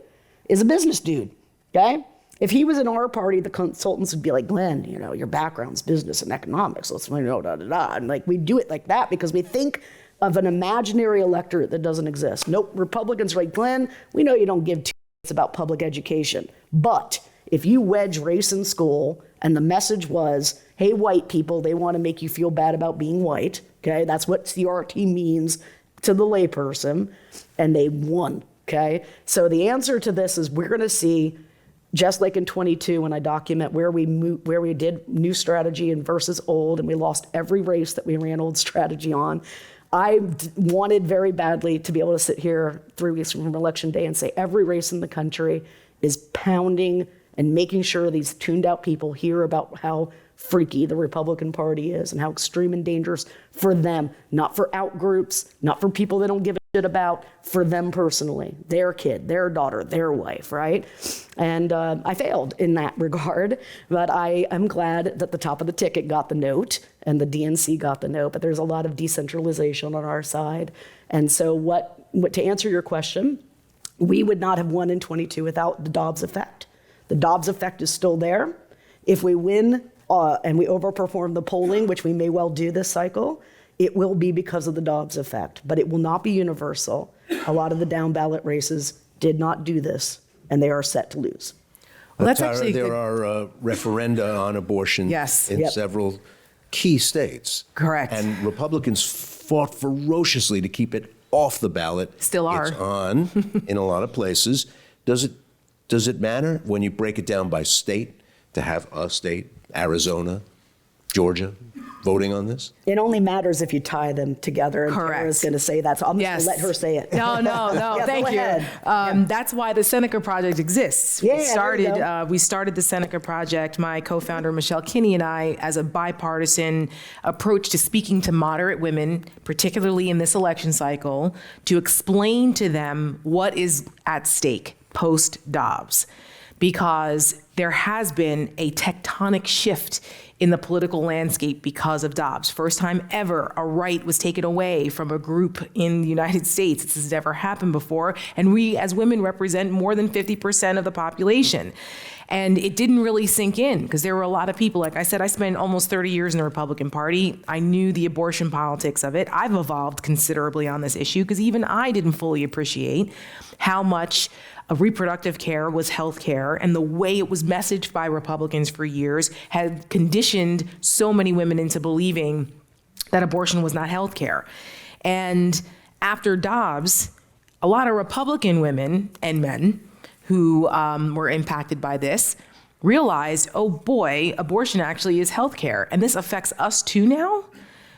is a business dude, okay? If he was in our party, the consultants would be like, Glenn, you know, your background's business and economics. Let's, you know, da-da-da. And like, we do it like that because we think of an imaginary electorate that doesn't exist. Nope, Republicans are like, Glenn, we know you don't give two shits about public education. But if you wedge race in school and the message was, hey, white people, they want to make you feel bad about being white, okay? That's what CRT means to the layperson, and they won, okay? So the answer to this is we're going to see, just like in 22 when I document where we did new strategy and versus old, and we lost every race that we ran old strategy on. I wanted very badly to be able to sit here 3 weeks from election day and say every race in the country is pounding and making sure these tuned out people hear about how freaky the Republican Party is and how extreme and dangerous for them, not for out groups, not for people they don't give a shit about, for them personally, their kid, their daughter, their wife, right? And I failed in that regard, but I am glad that the top of the ticket got the note and the DNC got the note, but there's a lot of decentralization on our side. And so what to answer your question, we would not have won in 22 without the Dobbs effect. The Dobbs effect is still there. If we win and we overperform the polling, which we may well do this cycle, it will be because of the Dobbs effect, but it will not be universal. A lot of the down ballot races did not do this, and they are set to lose. Well, that's Tara, actually there are referenda on abortion Yes. in several key states. Correct. And Republicans fought ferociously to keep it off the ballot. Still are. It's on in a lot of places. Does it matter when you break it down by state to have a state, Arizona, Georgia, voting on this? It only matters if you tie them together. And Correct. Tara's going to say that, so I'm just going to let her say it. No, Yeah, thank go you. ahead. That's why the Seneca Project exists. Yeah, there you go. We started the Seneca Project, my co-founder Michelle Kinney and I, as a bipartisan approach to speaking to moderate women, particularly in this election cycle, to explain to them what is at stake post-Dobbs. Because there has been a tectonic shift in the political landscape because of Dobbs. First time ever a right was taken away from a group in the United States. This has never happened before. And we as women represent more than 50% of the population. And it didn't really sink in because there were a lot of people, like I said, I spent almost 30 years in the Republican Party. I knew the abortion politics of it. I've evolved considerably on this issue because even I didn't fully appreciate how much reproductive care was health care, and the way it was messaged by Republicans for years had conditioned so many women into believing that abortion was not health care. And after Dobbs, a lot of Republican women and men who were impacted by this realized, oh boy, abortion actually is healthcare, and this affects us too now?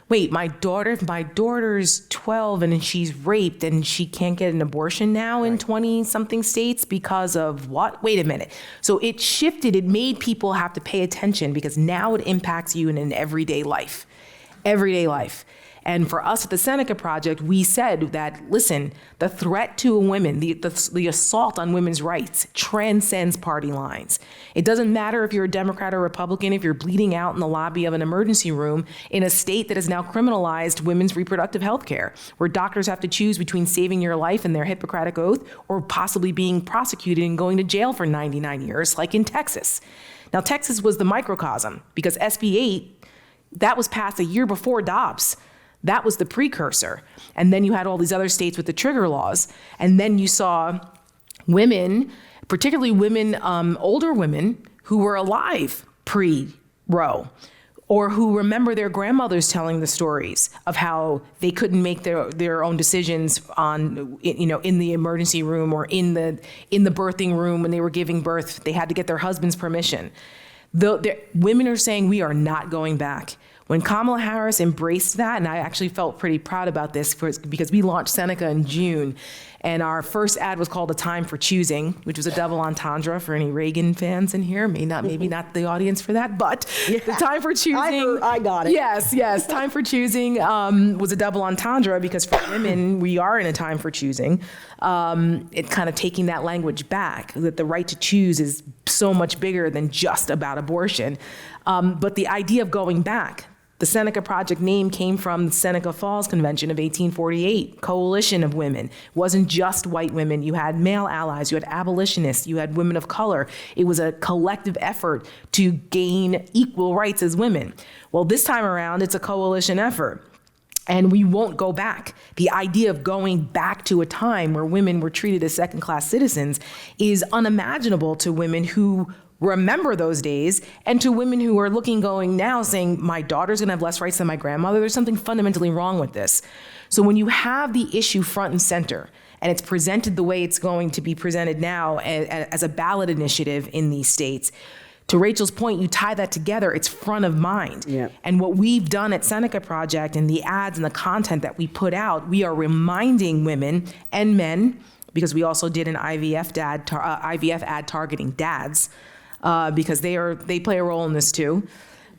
Wait, my daughter's 12 and she's raped and she can't get an abortion now in 20-something states because of what? Wait a minute. So it shifted, it made people have to pay attention because now it impacts you in an everyday life. Everyday life. And for us at the Seneca Project, we said that, listen, the threat to women, the assault on women's rights transcends party lines. It doesn't matter if you're a Democrat or Republican, if you're bleeding out in the lobby of an emergency room in a state that has now criminalized women's reproductive health care, where doctors have to choose between saving your life and their Hippocratic oath or possibly being prosecuted and going to jail for 99 years, like in Texas. Now, Texas was the microcosm because SB 8, that was passed a year before Dobbs. That was the precursor. And then you had all these other states with the trigger laws. And then you saw women, particularly women, older women who were alive pre-Roe, or who remember their grandmothers telling the stories of how they couldn't make their own decisions on, in the emergency room or in the birthing room when they were giving birth. They had to get their husband's permission. Women are saying we are not going back. When Kamala Harris embraced that, and I actually felt pretty proud about this because we launched Seneca in June, and our first ad was called A Time for Choosing, which was a double entendre for any Reagan fans in here. Maybe not the audience for that, but the Time for Choosing. I got it. Yes. Time for Choosing was a double entendre because for women, we are in a time for choosing. It kind of taking that language back, that the right to choose is so much bigger than just about abortion. But the idea of going back, the Seneca Project name came from the Seneca Falls Convention of 1848, coalition of women. It wasn't just white women. You had male allies, you had abolitionists, you had women of color. It was a collective effort to gain equal rights as women. Well, this time around, it's a coalition effort. And we won't go back. The idea of going back to a time where women were treated as second-class citizens is unimaginable to women who remember those days, and to women who are going now saying, my daughter's gonna have less rights than my grandmother. There's something fundamentally wrong with this. So when you have the issue front and center, and it's presented the way it's going to be presented now as a ballot initiative in these states, to Rachel's point, you tie that together, it's front of mind. Yeah. And what we've done at Seneca Project and the ads and the content that we put out, we are reminding women and men, because we also did an IVF ad targeting dads, because they play a role in this too.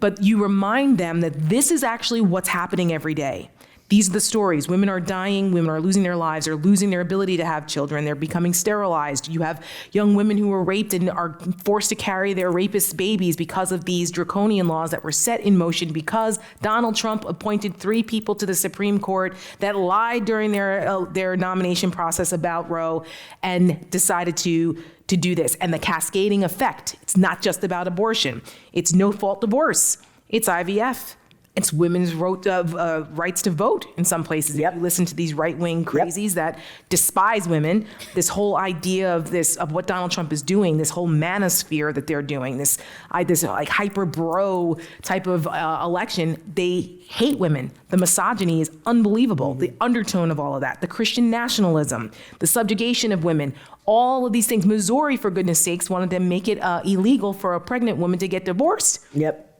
But you remind them that this is actually what's happening every day. These are the stories. Women are dying, women are losing their lives, they're losing their ability to have children, they're becoming sterilized. You have young women who are raped and are forced to carry their rapist babies because of these draconian laws that were set in motion because Donald Trump appointed 3 people to the Supreme Court that lied during their nomination process about Roe and decided to do this. And the cascading effect, it's not just about abortion. It's no-fault divorce. It's IVF. It's women's rights to vote in some places. Yep. If you listen to these right-wing crazies that despise women, this whole idea of what Donald Trump is doing, this whole manosphere that they're doing, this like hyper bro type of election, they hate women. The misogyny is unbelievable. The undertone of all of that, the Christian nationalism, the subjugation of women, all of these things. Missouri, for goodness sakes, wanted to make it illegal for a pregnant woman to get divorced. Yep.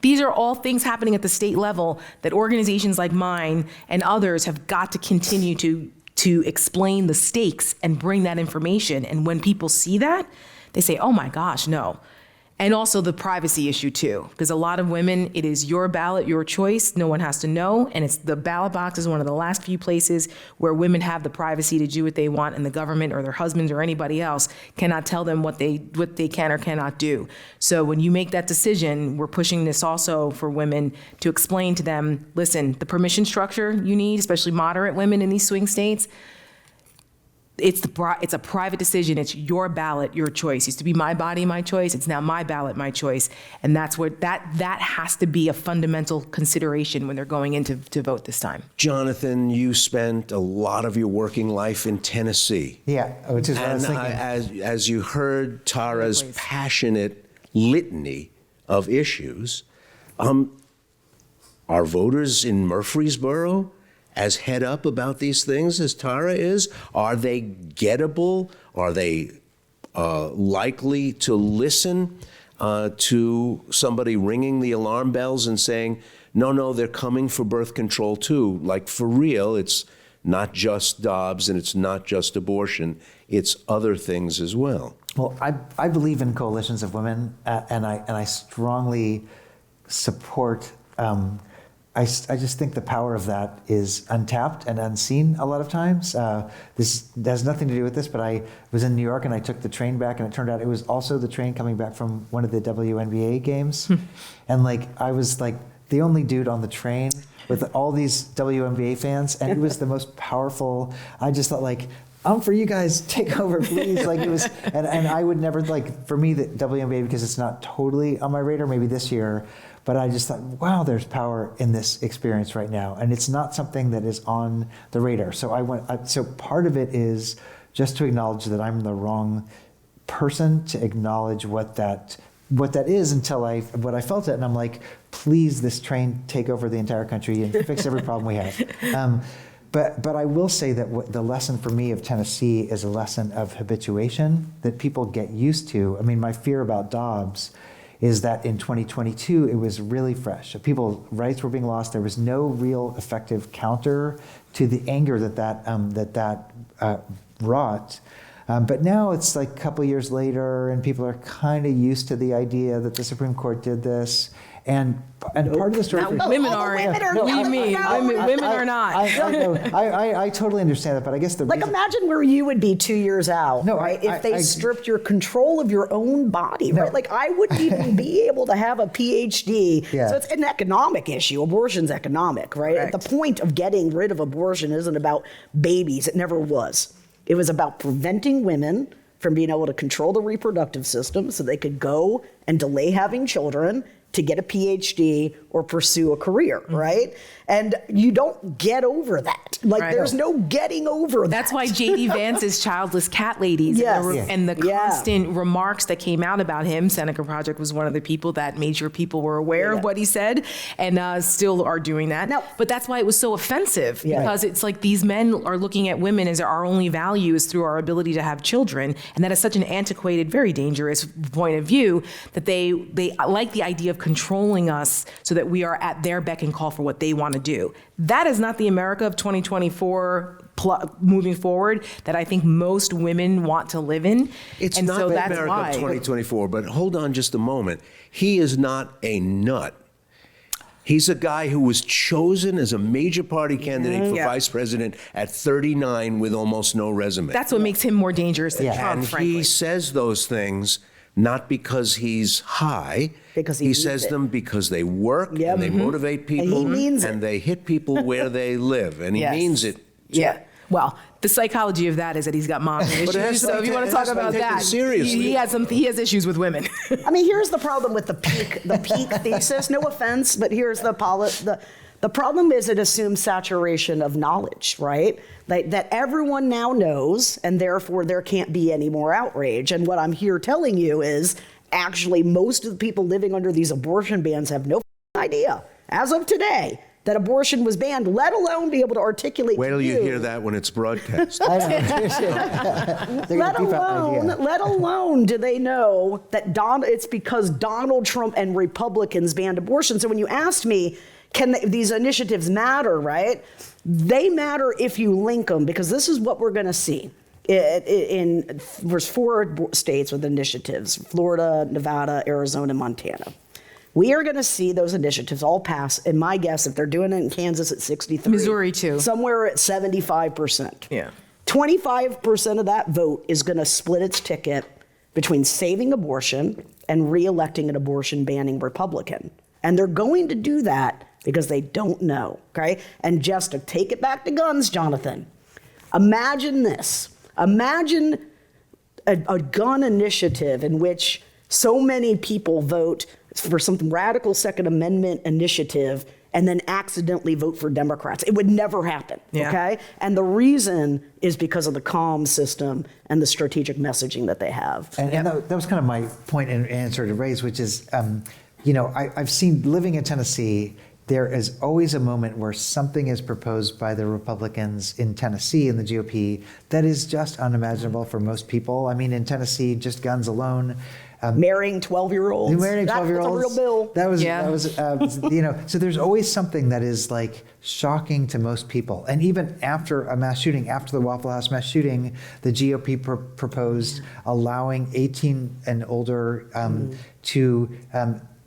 These are all things happening at the state level that organizations like mine and others have got to continue to explain the stakes and bring that information. And when people see that, they say, oh my gosh, no. And also the privacy issue too, because a lot of women, it is your ballot, your choice. No one has to know. And it's the ballot box is one of the last few places where women have the privacy to do what they want, and the government or their husbands or anybody else cannot tell them what they can or cannot do. So when you make that decision, we're pushing this also for women to explain to them, listen, the permission structure you need, especially moderate women in these swing states, it's a private decision. It's your ballot, your choice. It used to be my body, my choice. It's now my ballot, my choice. And that's what that has to be a fundamental consideration when they're going in to vote this time. Jonathan, you spent a lot of your working life in Tennessee. Yeah, which is what I was thinking. As you heard Tara's passionate litany of issues, are voters in Murphreesboro as head up about these things as Tara is? Are they gettable? Are they likely to listen to somebody ringing the alarm bells and saying, no, they're coming for birth control too. Like, for real, it's not just Dobbs and it's not just abortion, it's other things as well. Well, I believe in coalitions of women, and I strongly support. I just think the power of that is untapped and unseen a lot of times. This has nothing to do with this, but I was in New York and I took the train back, and it turned out it was also the train coming back from one of the WNBA games, and I was the only dude on the train with all these WNBA fans, and it was the most powerful. I just thought, I'm for you guys, take over, please. It was, and I would never, for me, the WNBA, because it's not totally on my radar, maybe this year, but I just thought, wow, there's power in this experience right now. And it's not something that is on the radar. So part of it is just to acknowledge that I'm the wrong person to acknowledge what that is until I felt it. And I'm like, please, this train, take over the entire country and fix every problem we have. But I will say that the lesson for me of Tennessee is a lesson of habituation that people get used to. I mean, my fear about Dobbs is that in 2022, it was really fresh. People's rights were being lost. There was no real effective counter to the anger that wrought. But now it's a couple years later, and people are kind of used to the idea that the Supreme Court did this. And part of the story. Women are. Women are not. I totally understand that, but I guess the reason, imagine where you would be 2 years out, right? If they stripped your control of your own body, right? I wouldn't even be able to have a PhD. Yeah. So it's an economic issue. Abortion's economic, right? Correct. The point of getting rid of abortion isn't about babies. It never was. It was about preventing women from being able to control the reproductive system so they could go and delay having children to get a PhD or pursue a career, right? And you don't get over that. There's no getting over that. That's why J.D. Vance's childless cat ladies and the constant remarks that came out about him. Seneca Project was one of the people that made sure people were aware of what he said, and still are doing that. But that's why it was so offensive, because it's these men are looking at women as our only value is through our ability to have children, and that is such an antiquated, very dangerous point of view that they like the idea of controlling us so that we are at their beck and call for what they want to do. That is not the America of 2024 moving forward that I think most women want to live in. It's and not so the that's America why. of 2024, but hold on just a moment. He is not a nut. He's a guy who was chosen as a major party candidate for vice president at 39 with almost no resume. That's what makes him more dangerous than Trump, And frankly. he says those things not because he's high. Because he says them because they work and they motivate people, and he means and they hit people where they live, and he means it. Yeah. Well, the psychology of that is that he's got mom issues. So if you want to talk about that, he has issues with women. I mean, here's the problem with the peak thesis. No offense, but here's the problem is it assumes saturation of knowledge, right? That everyone now knows, and therefore there can't be any more outrage. And what I'm here telling you is actually most of the people living under these abortion bans have no idea, as of today, that abortion was banned, let alone be able to articulate. Wait till you hear that when it's broadcast. Let alone do they know that it's because Donald Trump and Republicans banned abortion. So when you asked me, these initiatives matter, right? They matter if you link them, because this is what we're going to see. There's 4 states with initiatives: Florida, Nevada, Arizona, Montana. We are going to see those initiatives all pass. And my guess, if they're doing it in Kansas at 63, Missouri too, somewhere at 75%. Yeah, 25% of that vote is going to split its ticket between saving abortion and re-electing an abortion banning Republican. And they're going to do that because they don't know. Okay, and just to take it back to guns, Jonathan, imagine this. Imagine a gun initiative in which so many people vote for some radical Second Amendment initiative and then accidentally vote for Democrats. It would never happen, okay? And the reason is because of the comm system and the strategic messaging that they have. And that was kind of my point in answer to Ray's, which is, I've seen, living in Tennessee, there is always a moment where something is proposed by the Republicans in Tennessee in the GOP that is just unimaginable for most people. I mean, in Tennessee, just guns alone. Marrying 12-year-olds. Marrying 12-year-olds. That's a real bill. That was, you know, so there's always something that is like shocking to most people. And even after a mass shooting, after the Waffle House mass shooting, the GOP proposed allowing 18 and older to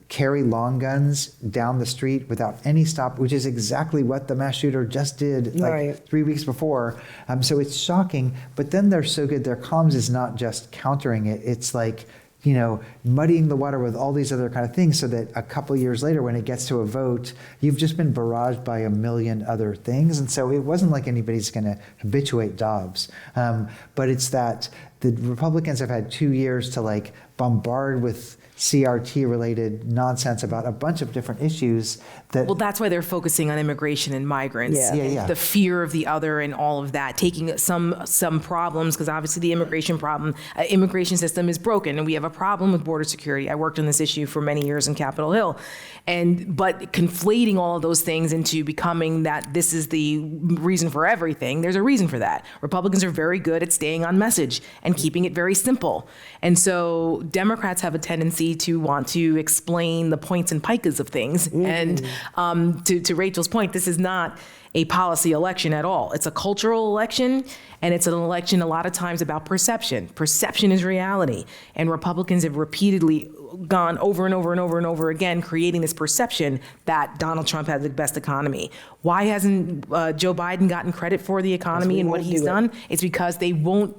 carry long guns down the street without any stop, which is exactly what the mass shooter just did like 3 weeks before. So it's shocking, but then they're so good. Their comms is not just countering it. It's like, you know, muddying the water with all these other kind of things so that a couple of years later, when it gets to a vote, you've just been barraged by a million other things. And so it wasn't like anybody's going to habituate Dobbs. But it's that the Republicans have had 2 years to like bombard with CRT related nonsense about a bunch of different issues that. Well, that's why they're focusing on immigration and migrants. Yeah. The fear of the other and all of that, taking some problems, because obviously the immigration system is broken and we have a problem with border security. I worked on this issue for many years in Capitol Hill. But conflating all of those things into becoming that this is the reason for everything, there's a reason for that. Republicans are very good at staying on message and keeping it very simple. And so Democrats have a tendency to want to explain the points and pikas of things. And to Rachel's point, this is not a policy election at all. It's a cultural election, and it's an election a lot of times about perception. Perception is reality. And Republicans have repeatedly gone over and over and over and over again, creating this perception that Donald Trump has the best economy. Why hasn't Joe Biden gotten credit for the economy and what he's done? It's because they won't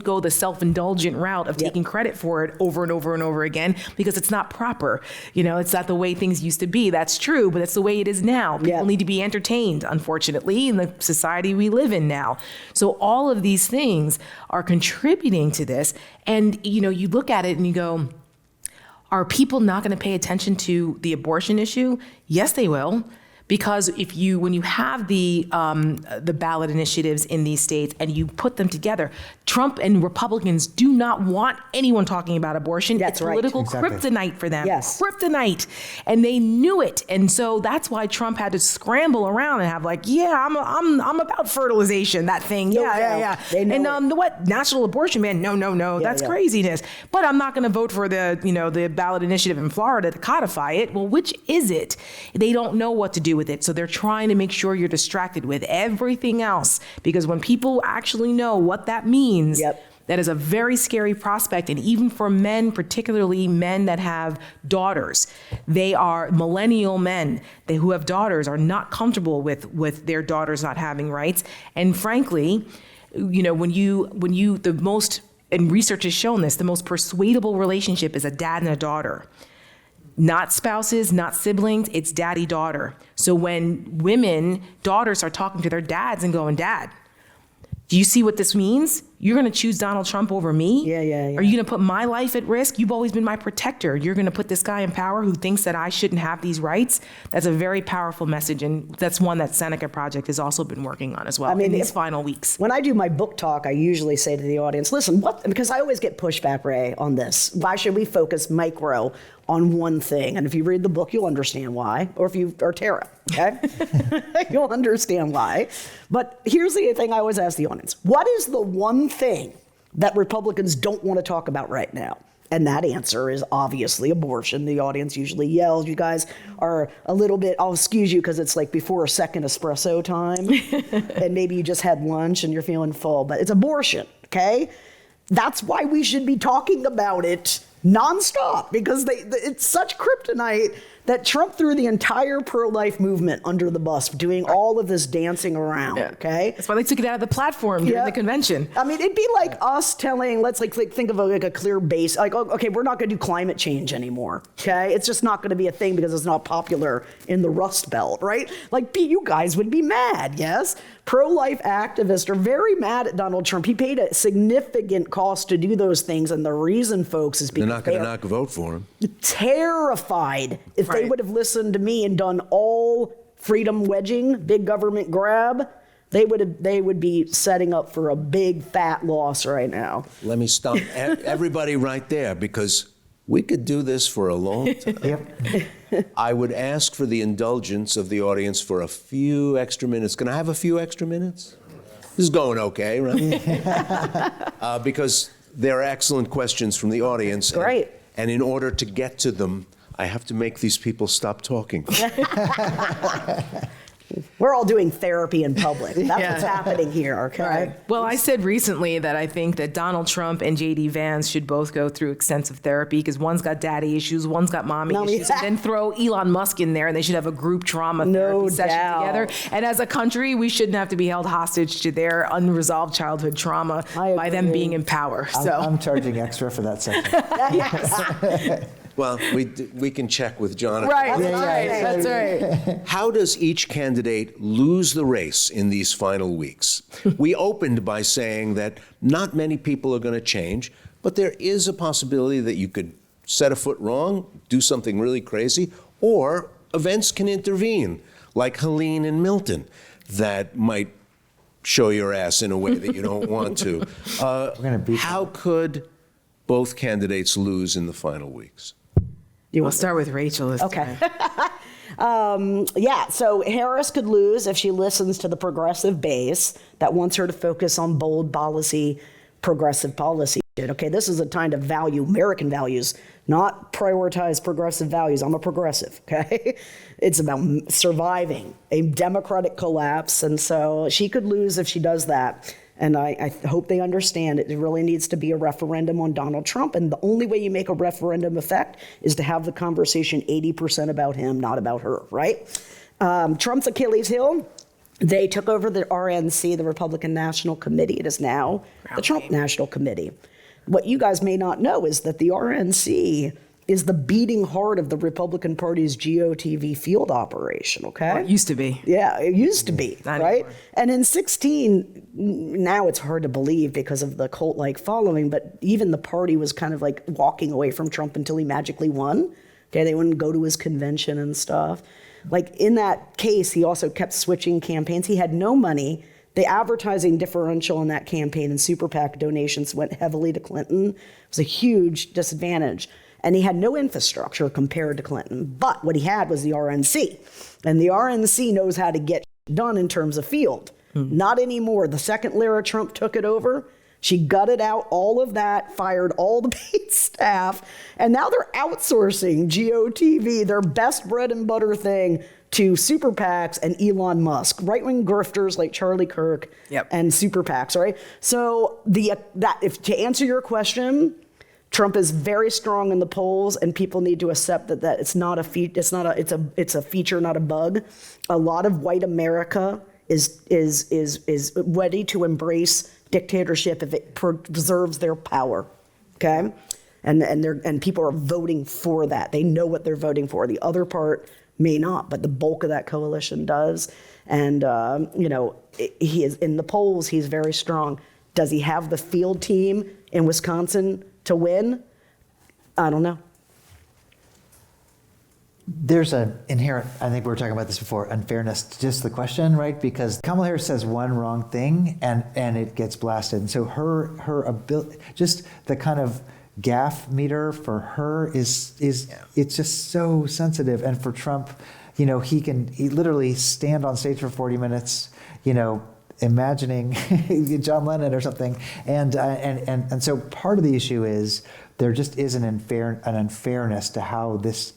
go the self-indulgent route of taking credit for it over and over and over again, because it's not proper. You know, it's not the way things used to be. That's true, but it's the way it is now. People need to be entertained, unfortunately, in the society we live in now. So all of these things are contributing to this. And, you know, you look at it and you go, are people not going to pay attention to the abortion issue? Yes, they will. Because when you have the ballot initiatives in these states and you put them together, Trump and Republicans do not want anyone talking about abortion. That's it's political kryptonite for them. Yes. Kryptonite. And they knew it. And so that's why Trump had to scramble around and have like, I'm about fertilization, that thing. Yeah. They know and what? National abortion ban? No. That's craziness. But I'm not going to vote for the ballot initiative in Florida to codify it. Well, which is it? They don't know what to do with it. So they're trying to make sure you're distracted with everything else, because when people actually know what that means, that is a very scary prospect. And even for men, particularly men that have daughters, they are millennial men who have daughters are not comfortable with their daughters not having rights. And frankly, you know, and research has shown this, the most persuadable relationship is a dad and a daughter. Not spouses, not siblings, it's daddy-daughter. So when daughters are talking to their dads and going, Dad, do you see what this means? You're going to choose Donald Trump over me? Yeah. Are you going to put my life at risk? You've always been my protector. You're going to put this guy in power who thinks that I shouldn't have these rights? That's a very powerful message, and that's one that Seneca Project has also been working on as well in these final weeks. When I do my book talk, I usually say to the audience, listen, because I always get pushback, Ray, on this. Why should we focus micro on one thing? And if you read the book, you'll understand why. Or Tara, okay? You'll understand why. But here's the thing I always ask the audience. What is the one thing that Republicans don't want to talk about right now? And that answer is obviously abortion. The audience usually yells. You guys are a little bit, I'll excuse you because it's like before a second espresso time. And maybe you just had lunch and you're feeling full. But it's abortion, okay? That's why we should be talking about it nonstop, because it's such kryptonite that Trump threw the entire pro-life movement under the bus, doing all of this dancing around, okay? That's why they took it out of the platform during the convention. I mean, it'd be like us telling, let's think of a clear base, like, okay, we're not gonna do climate change anymore, okay? It's just not gonna be a thing because it's not popular in the Rust Belt, right? Like, you guys would be mad, yes? Pro-life activists are very mad at Donald Trump. He paid a significant cost to do those things, and the reason, folks, is because they're not going to not vote for him. Terrified if they would have listened to me and done all freedom wedging, big government grab, they would be setting up for a big fat loss right now. Let me stop everybody right there, because We could do this for a long time. Yep. I would ask for the indulgence of the audience for a few extra minutes. Can I have a few extra minutes? This is going okay, right? Because there are excellent questions from the audience. Great. And in order to get to them, I have to make these people stop talking. We're all doing therapy in public. That's Yeah. what's happening here, okay? Well, I said recently that I think that Donald Trump and J.D. Vance should both go through extensive therapy because one's got daddy issues, one's got mommy issues, and then throw Elon Musk in there and they should have a group trauma therapy session doubt. together. And as a country, we shouldn't have to be held hostage to their unresolved childhood trauma by them being in power. So I'm charging extra for that section. Well, we can check with Jonathan. right, Yeah, that's right. How does each candidate lose the race in these final weeks? We opened by saying that not many people are going to change, but there is a possibility that you could set a foot wrong, do something really crazy, or events can intervene, like Helene and Milton, that might show your ass in a way that you don't want to. gonna beat How could both candidates lose in the final weeks? We'll start with Rachel this Okay. time. Yeah, so Harris could lose if she listens to the progressive base that wants her to focus on bold policy, progressive policy. Okay, this is a time to value American values, not prioritize progressive values. I'm a progressive, okay? It's about surviving a democratic collapse. And so she could lose if she does that. And I hope they understand it really needs to be a referendum on Donald Trump. And the only way you make a referendum effect is to have the conversation 80% about him, not about her, right? Trump's Achilles heel, they took over the RNC, the Republican National Committee. It is now the Trump National Committee. What you guys may not know is that the RNC is the beating heart of the Republican Party's GOTV field operation, okay? Well, it used to be. Yeah, it used to be, Not right? anymore. And in 16, now it's hard to believe because of the cult-like following, but even the party was kind of like walking away from Trump until he magically won. Okay, they wouldn't go to his convention and stuff. Like in that case, he also kept switching campaigns. He had no money. The advertising differential in that campaign and super PAC donations went heavily to Clinton. It was a huge disadvantage. And he had no infrastructure compared to Clinton. But what he had was the RNC. And the RNC knows how to get done in terms of field. Not anymore. The second Lara Trump took it over, she gutted out all of that, fired all the paid staff, and now they're outsourcing GOTV, their best bread and butter thing, to super PACs and Elon Musk, right-wing grifters like Charlie Kirk and super PACs, right? So to answer your question, Trump is very strong in the polls, and people need to accept that it's a feature, not a bug. A lot of white America is ready to embrace dictatorship if it preserves their power. Okay, and people are voting for that. They know what they're voting for. The other part may not, but the bulk of that coalition does. And he is in the polls. He's very strong. Does he have the field team in Wisconsin to win? I don't know. There's an inherent, I think we were talking about this before, unfairness to just the question, right? Because Kamala Harris says one wrong thing and it gets blasted. And so her ability, just the kind of gaffe meter for her is it's just so sensitive. And for Trump, he literally stand on stage for 40 minutes, imagining John Lennon or something. And so part of the issue is there just is an unfairness to how this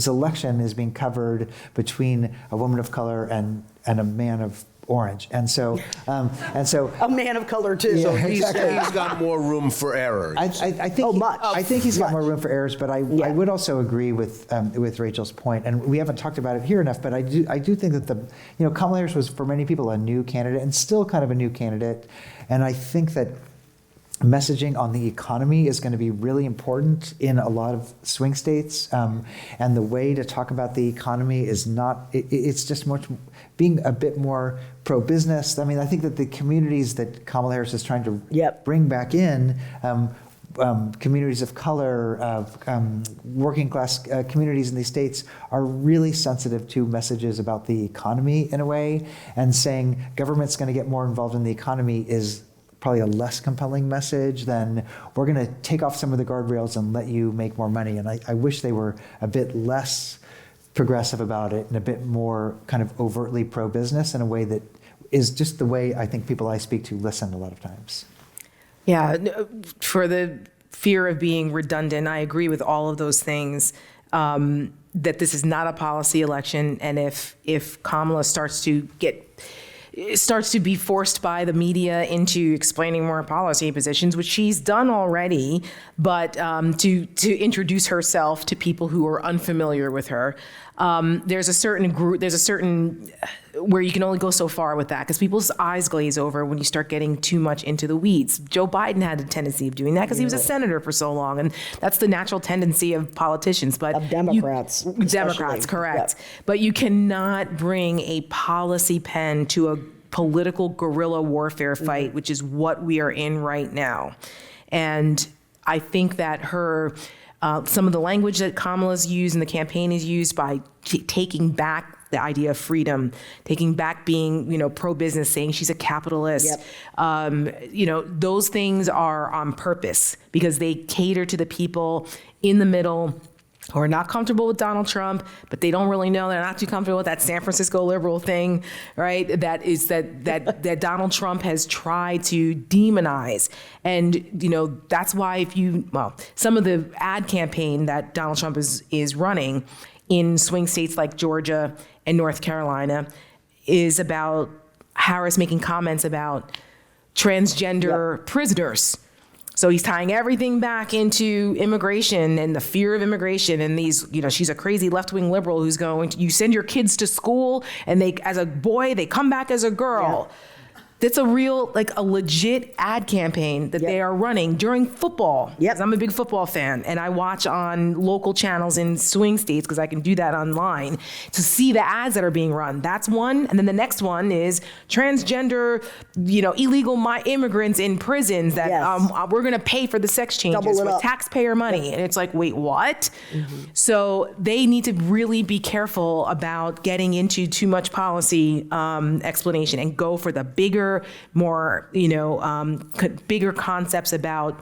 election is being covered between a woman of color and a man of orange. And so A man of color too. Yeah. He's Exactly. got more room for error. I think I think he's got more room for errors, but I would also agree with Rachel's point, and we haven't talked about it here enough. But I do think that Kamala Harris was for many people a new candidate and still kind of a new candidate, and I think that messaging on the economy is going to be really important in a lot of swing states, and the way to talk about the economy is not. It's just much being a bit more pro-business. I mean, I think that the communities that Kamala Harris is trying to bring back in, communities of color, working class communities in these states are really sensitive to messages about the economy in a way, and saying government's going to get more involved in the economy is probably a less compelling message than we're going to take off some of the guardrails and let you make more money. And I wish they were a bit less progressive about it and a bit more kind of overtly pro-business in a way that is just the way I think people I speak to listen a lot of times. Yeah, for the fear of being redundant, I agree with all of those things. That this is not a policy election, and if Kamala starts to be forced by the media into explaining more policy positions, which she's done already, but to introduce herself to people who are unfamiliar with her, there's a certain where you can only go so far with that because people's eyes glaze over when you start getting too much into the weeds. Joe Biden had a tendency of doing that because he was a senator for so long, and that's the natural tendency of politicians. But Of Democrats. Democrats, correct. Yep. But you cannot bring a policy pen to a political guerrilla warfare fight, which is what we are in right now. And I think that some of the language that Kamala's used and the campaign is used by taking back the idea of freedom, taking back being, pro-business, saying she's a capitalist. Yep. Those things are on purpose because they cater to the people in the middle who are not comfortable with Donald Trump, but they don't really know. They're not too comfortable with that San Francisco liberal thing, right? That Donald Trump has tried to demonize. And, that's why some of the ad campaign that Donald Trump is running in swing states like Georgia and North Carolina is about Harris making comments about transgender prisoners. So he's tying everything back into immigration and the fear of immigration and these, she's a crazy left-wing liberal who's you send your kids to school and as a boy, they come back as a girl. Yeah. That's a legit ad campaign that they are running during football. Yep. 'Cause I'm a big football fan and I watch on local channels in swing states because I can do that online to see the ads that are being run. That's one. And then the next one is transgender, illegal immigrants in prisons that we're going to pay for the sex changes with taxpayer money. And it's like, wait, what? Mm-hmm. So they need to really be careful about getting into too much policy explanation and go for the bigger, more, bigger concepts about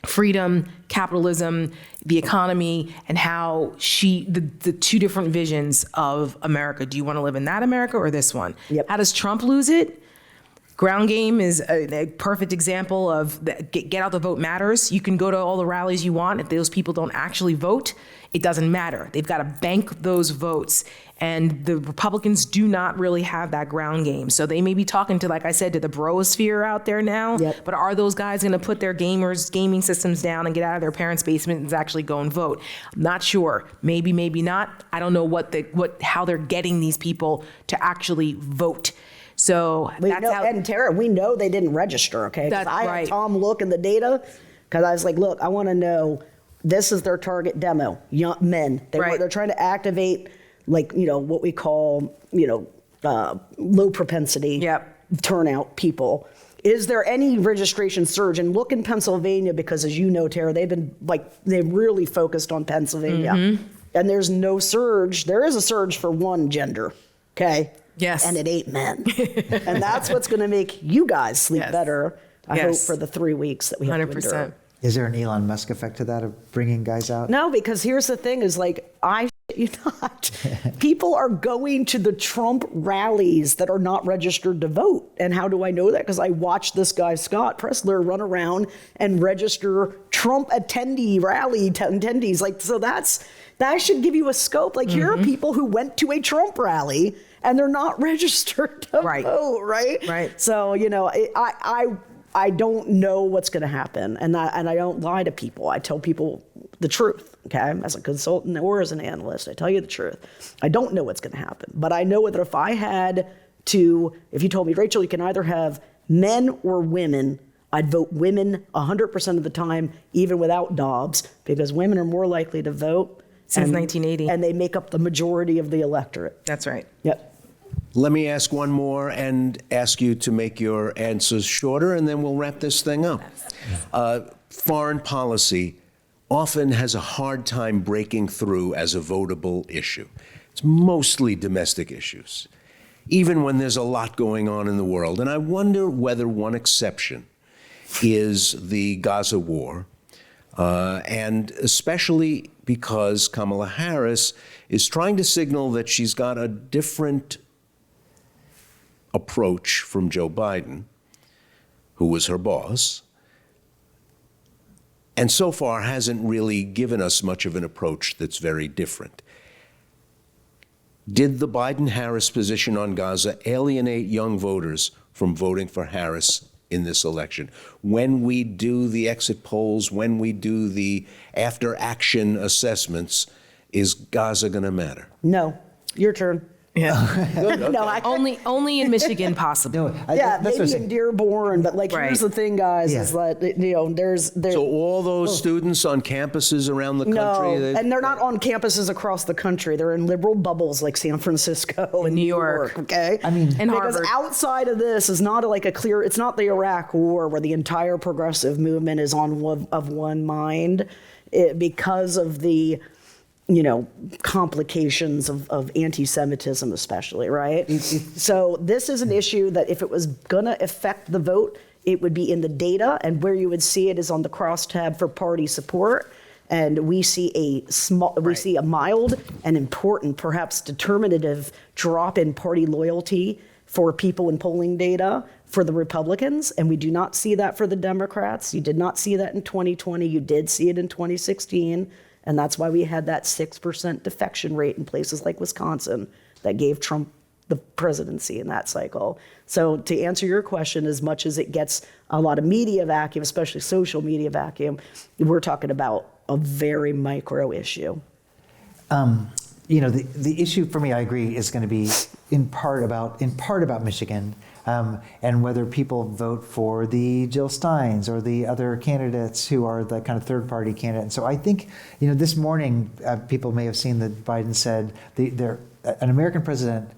freedom, capitalism, the economy, and how the two different visions of America. Do you want to live in that America or this one? Yep. How does Trump lose it? Ground game is a perfect example of get out the vote matters. You can go to all the rallies you want. If those people don't actually vote, it doesn't matter. They've got to bank those votes. And the Republicans do not really have that ground game. So they may be talking to, like I said, to the brosphere out there now. Yep. But are those guys going to put their gaming systems down and get out of their parents' basement and actually go and vote? I'm not sure. Maybe, maybe not. I don't know how they're getting these people to actually vote. So and Tara, we know they didn't register, okay? That's right. I had Tom look in the data because I was like, look, I want to know, this is their target demo, young men. They're trying to activate, what we call, low propensity turnout people. Is there any registration surge? And look in Pennsylvania, because as you know, Tara, they've really focused on Pennsylvania. Mm-hmm. And there's no surge. There is a surge for one gender, okay? Yes. And it ain't men. And that's what's going to make you guys sleep better, I hope, for the 3 weeks that we have 100%. To endure. Is there an Elon Musk effect to that of bringing guys out? No, because here's the thing is I shit you not. People are going to the Trump rallies that are not registered to vote. And how do I know that? Because I watched this guy, Scott Pressler, run around and register Trump rally attendees. So that should give you a scope. Here are people who went to a Trump rally and they're not registered to vote, right? Right. So, I don't know what's going to happen, and I don't lie to people. I tell people the truth, okay? As a consultant or as an analyst, I tell you the truth. I don't know what's going to happen, but I know that if you told me, Rachel, you can either have men or women, I'd vote women 100% of the time, even without Dobbs, because women are more likely to vote. Since 1980. And they make up the majority of the electorate. That's right. Yep. Let me ask one more and ask you to make your answers shorter, and then we'll wrap this thing up. Foreign policy often has a hard time breaking through as a votable issue. It's mostly domestic issues, even when there's a lot going on in the world. And I wonder whether one exception is the Gaza war, and especially because Kamala Harris is trying to signal that she's got a different approach from Joe Biden, who was her boss, and so far hasn't really given us much of an approach that's very different. Did the Biden-Harris position on Gaza alienate young voters from voting for Harris in this election? When we do the exit polls, when we do the after-action assessments, is Gaza going to matter? No. Your turn. Yeah. No, I only in Michigan, possibly. No, yeah, that's what I'm maybe saying. in Dearborn, but like here's the thing, guys, is that there's So all those students on campuses around the country? no, and they're not on campuses across the country. They're in liberal bubbles like San Francisco and New York. Okay, I mean, and because Harvard. outside of this is not like a clear. It's not the Iraq War where the entire progressive movement is on one mind, because of the complications of anti-Semitism, especially, right? So this is an issue that if it was going to affect the vote, it would be in the data, and where you would see it is on the crosstab for party support. And we see a mild and important, perhaps determinative drop in party loyalty for people in polling data for the Republicans, and we do not see that for the Democrats. You did not see that in 2020. You did see it in 2016. And that's why we had that 6% defection rate in places like Wisconsin that gave Trump the presidency in that cycle. So to answer your question, as much as it gets a lot of media vacuum, especially social media vacuum, we're talking about a very micro issue. The issue for me, I agree, is going to be in part about Michigan, and whether people vote for the Jill Steins or the other candidates who are the kind of third-party candidate. And so I think, this morning people may have seen that Biden said an American president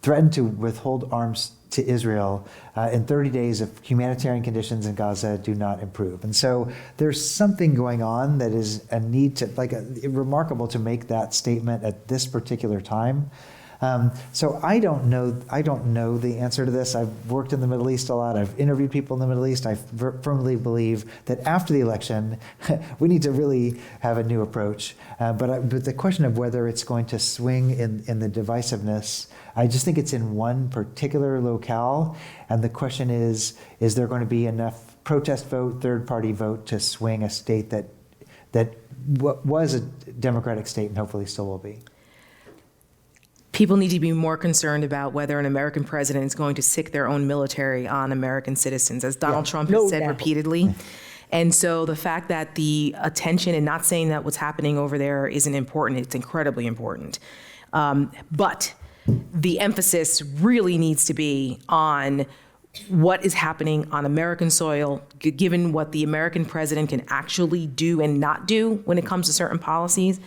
threatened to withhold arms to Israel in 30 days if humanitarian conditions in Gaza do not improve. And so there's something going on that is a need to, remarkable to make that statement at this particular time. So I don't know the answer to this. I've worked in the Middle East a lot. I've interviewed people in the Middle East. I firmly believe that after the election, we need to really have a new approach. But the question of whether it's going to swing in the divisiveness, I just think it's in one particular locale. And the question is there going to be enough protest vote, third-party vote to swing a state that was a Democratic state and hopefully still will be? People need to be more concerned about whether an American president is going to sic their own military on American citizens, as Donald Trump has said repeatedly. And so the fact that the attention, and not saying that what's happening over there isn't important, it's incredibly important. But the emphasis really needs to be on what is happening on American soil, given what the American president can actually do and not do when it comes to certain policies.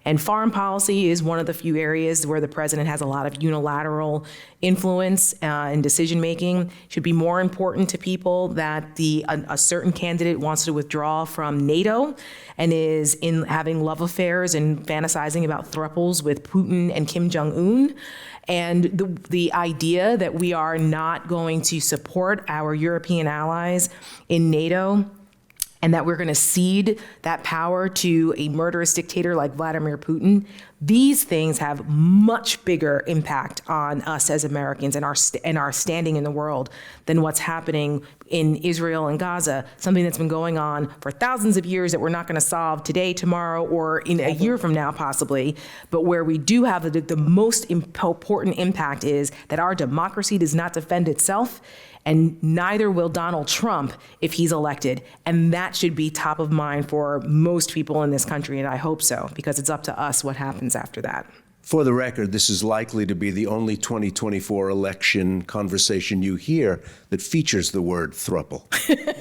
And foreign policy is one of the few areas where the president has a lot of unilateral influence in decision-making. Should be more important to people that a certain candidate wants to withdraw from NATO and is in having love affairs and fantasizing about thruples with Putin and Kim Jong-un. And the idea that we are not going to support our European allies in NATO and that we're going to cede that power to a murderous dictator like Vladimir Putin, these things have much bigger impact on us as Americans and our standing in the world than what's happening in Israel and Gaza, something that's been going on for thousands of years that we're not going to solve today, tomorrow, or in a year from now, possibly. But where we do have the most important impact is that our democracy does not defend itself, and neither will Donald Trump if he's elected. And that should be top of mind for most people in this country, and I hope so, because it's up to us what happens after that. For the record, this is likely to be the only 2024 election conversation you hear that features the word thruple.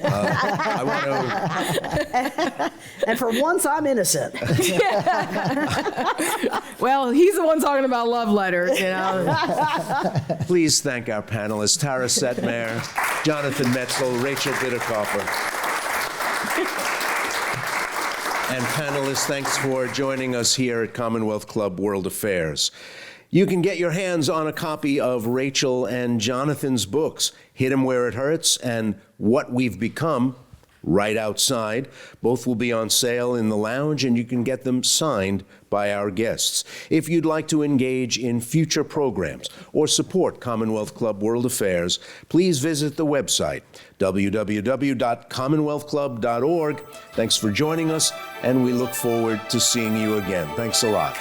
I want to... And for once, I'm innocent. Well, he's the one talking about love letters, Please thank our panelists, Tara Setmayer, Jonathan Metzl, Rachel Bitecofer. And panelists, thanks for joining us here at Commonwealth Club World Affairs. You can get your hands on a copy of Rachel and Jonathan's books, Hit 'Em Where It Hurts and What We've Become, right outside. Both will be on sale in the lounge, and you can get them signed by our guests. If you'd like to engage in future programs or support Commonwealth Club World Affairs, please visit the website, www.commonwealthclub.org. Thanks for joining us, and we look forward to seeing you again. Thanks a lot.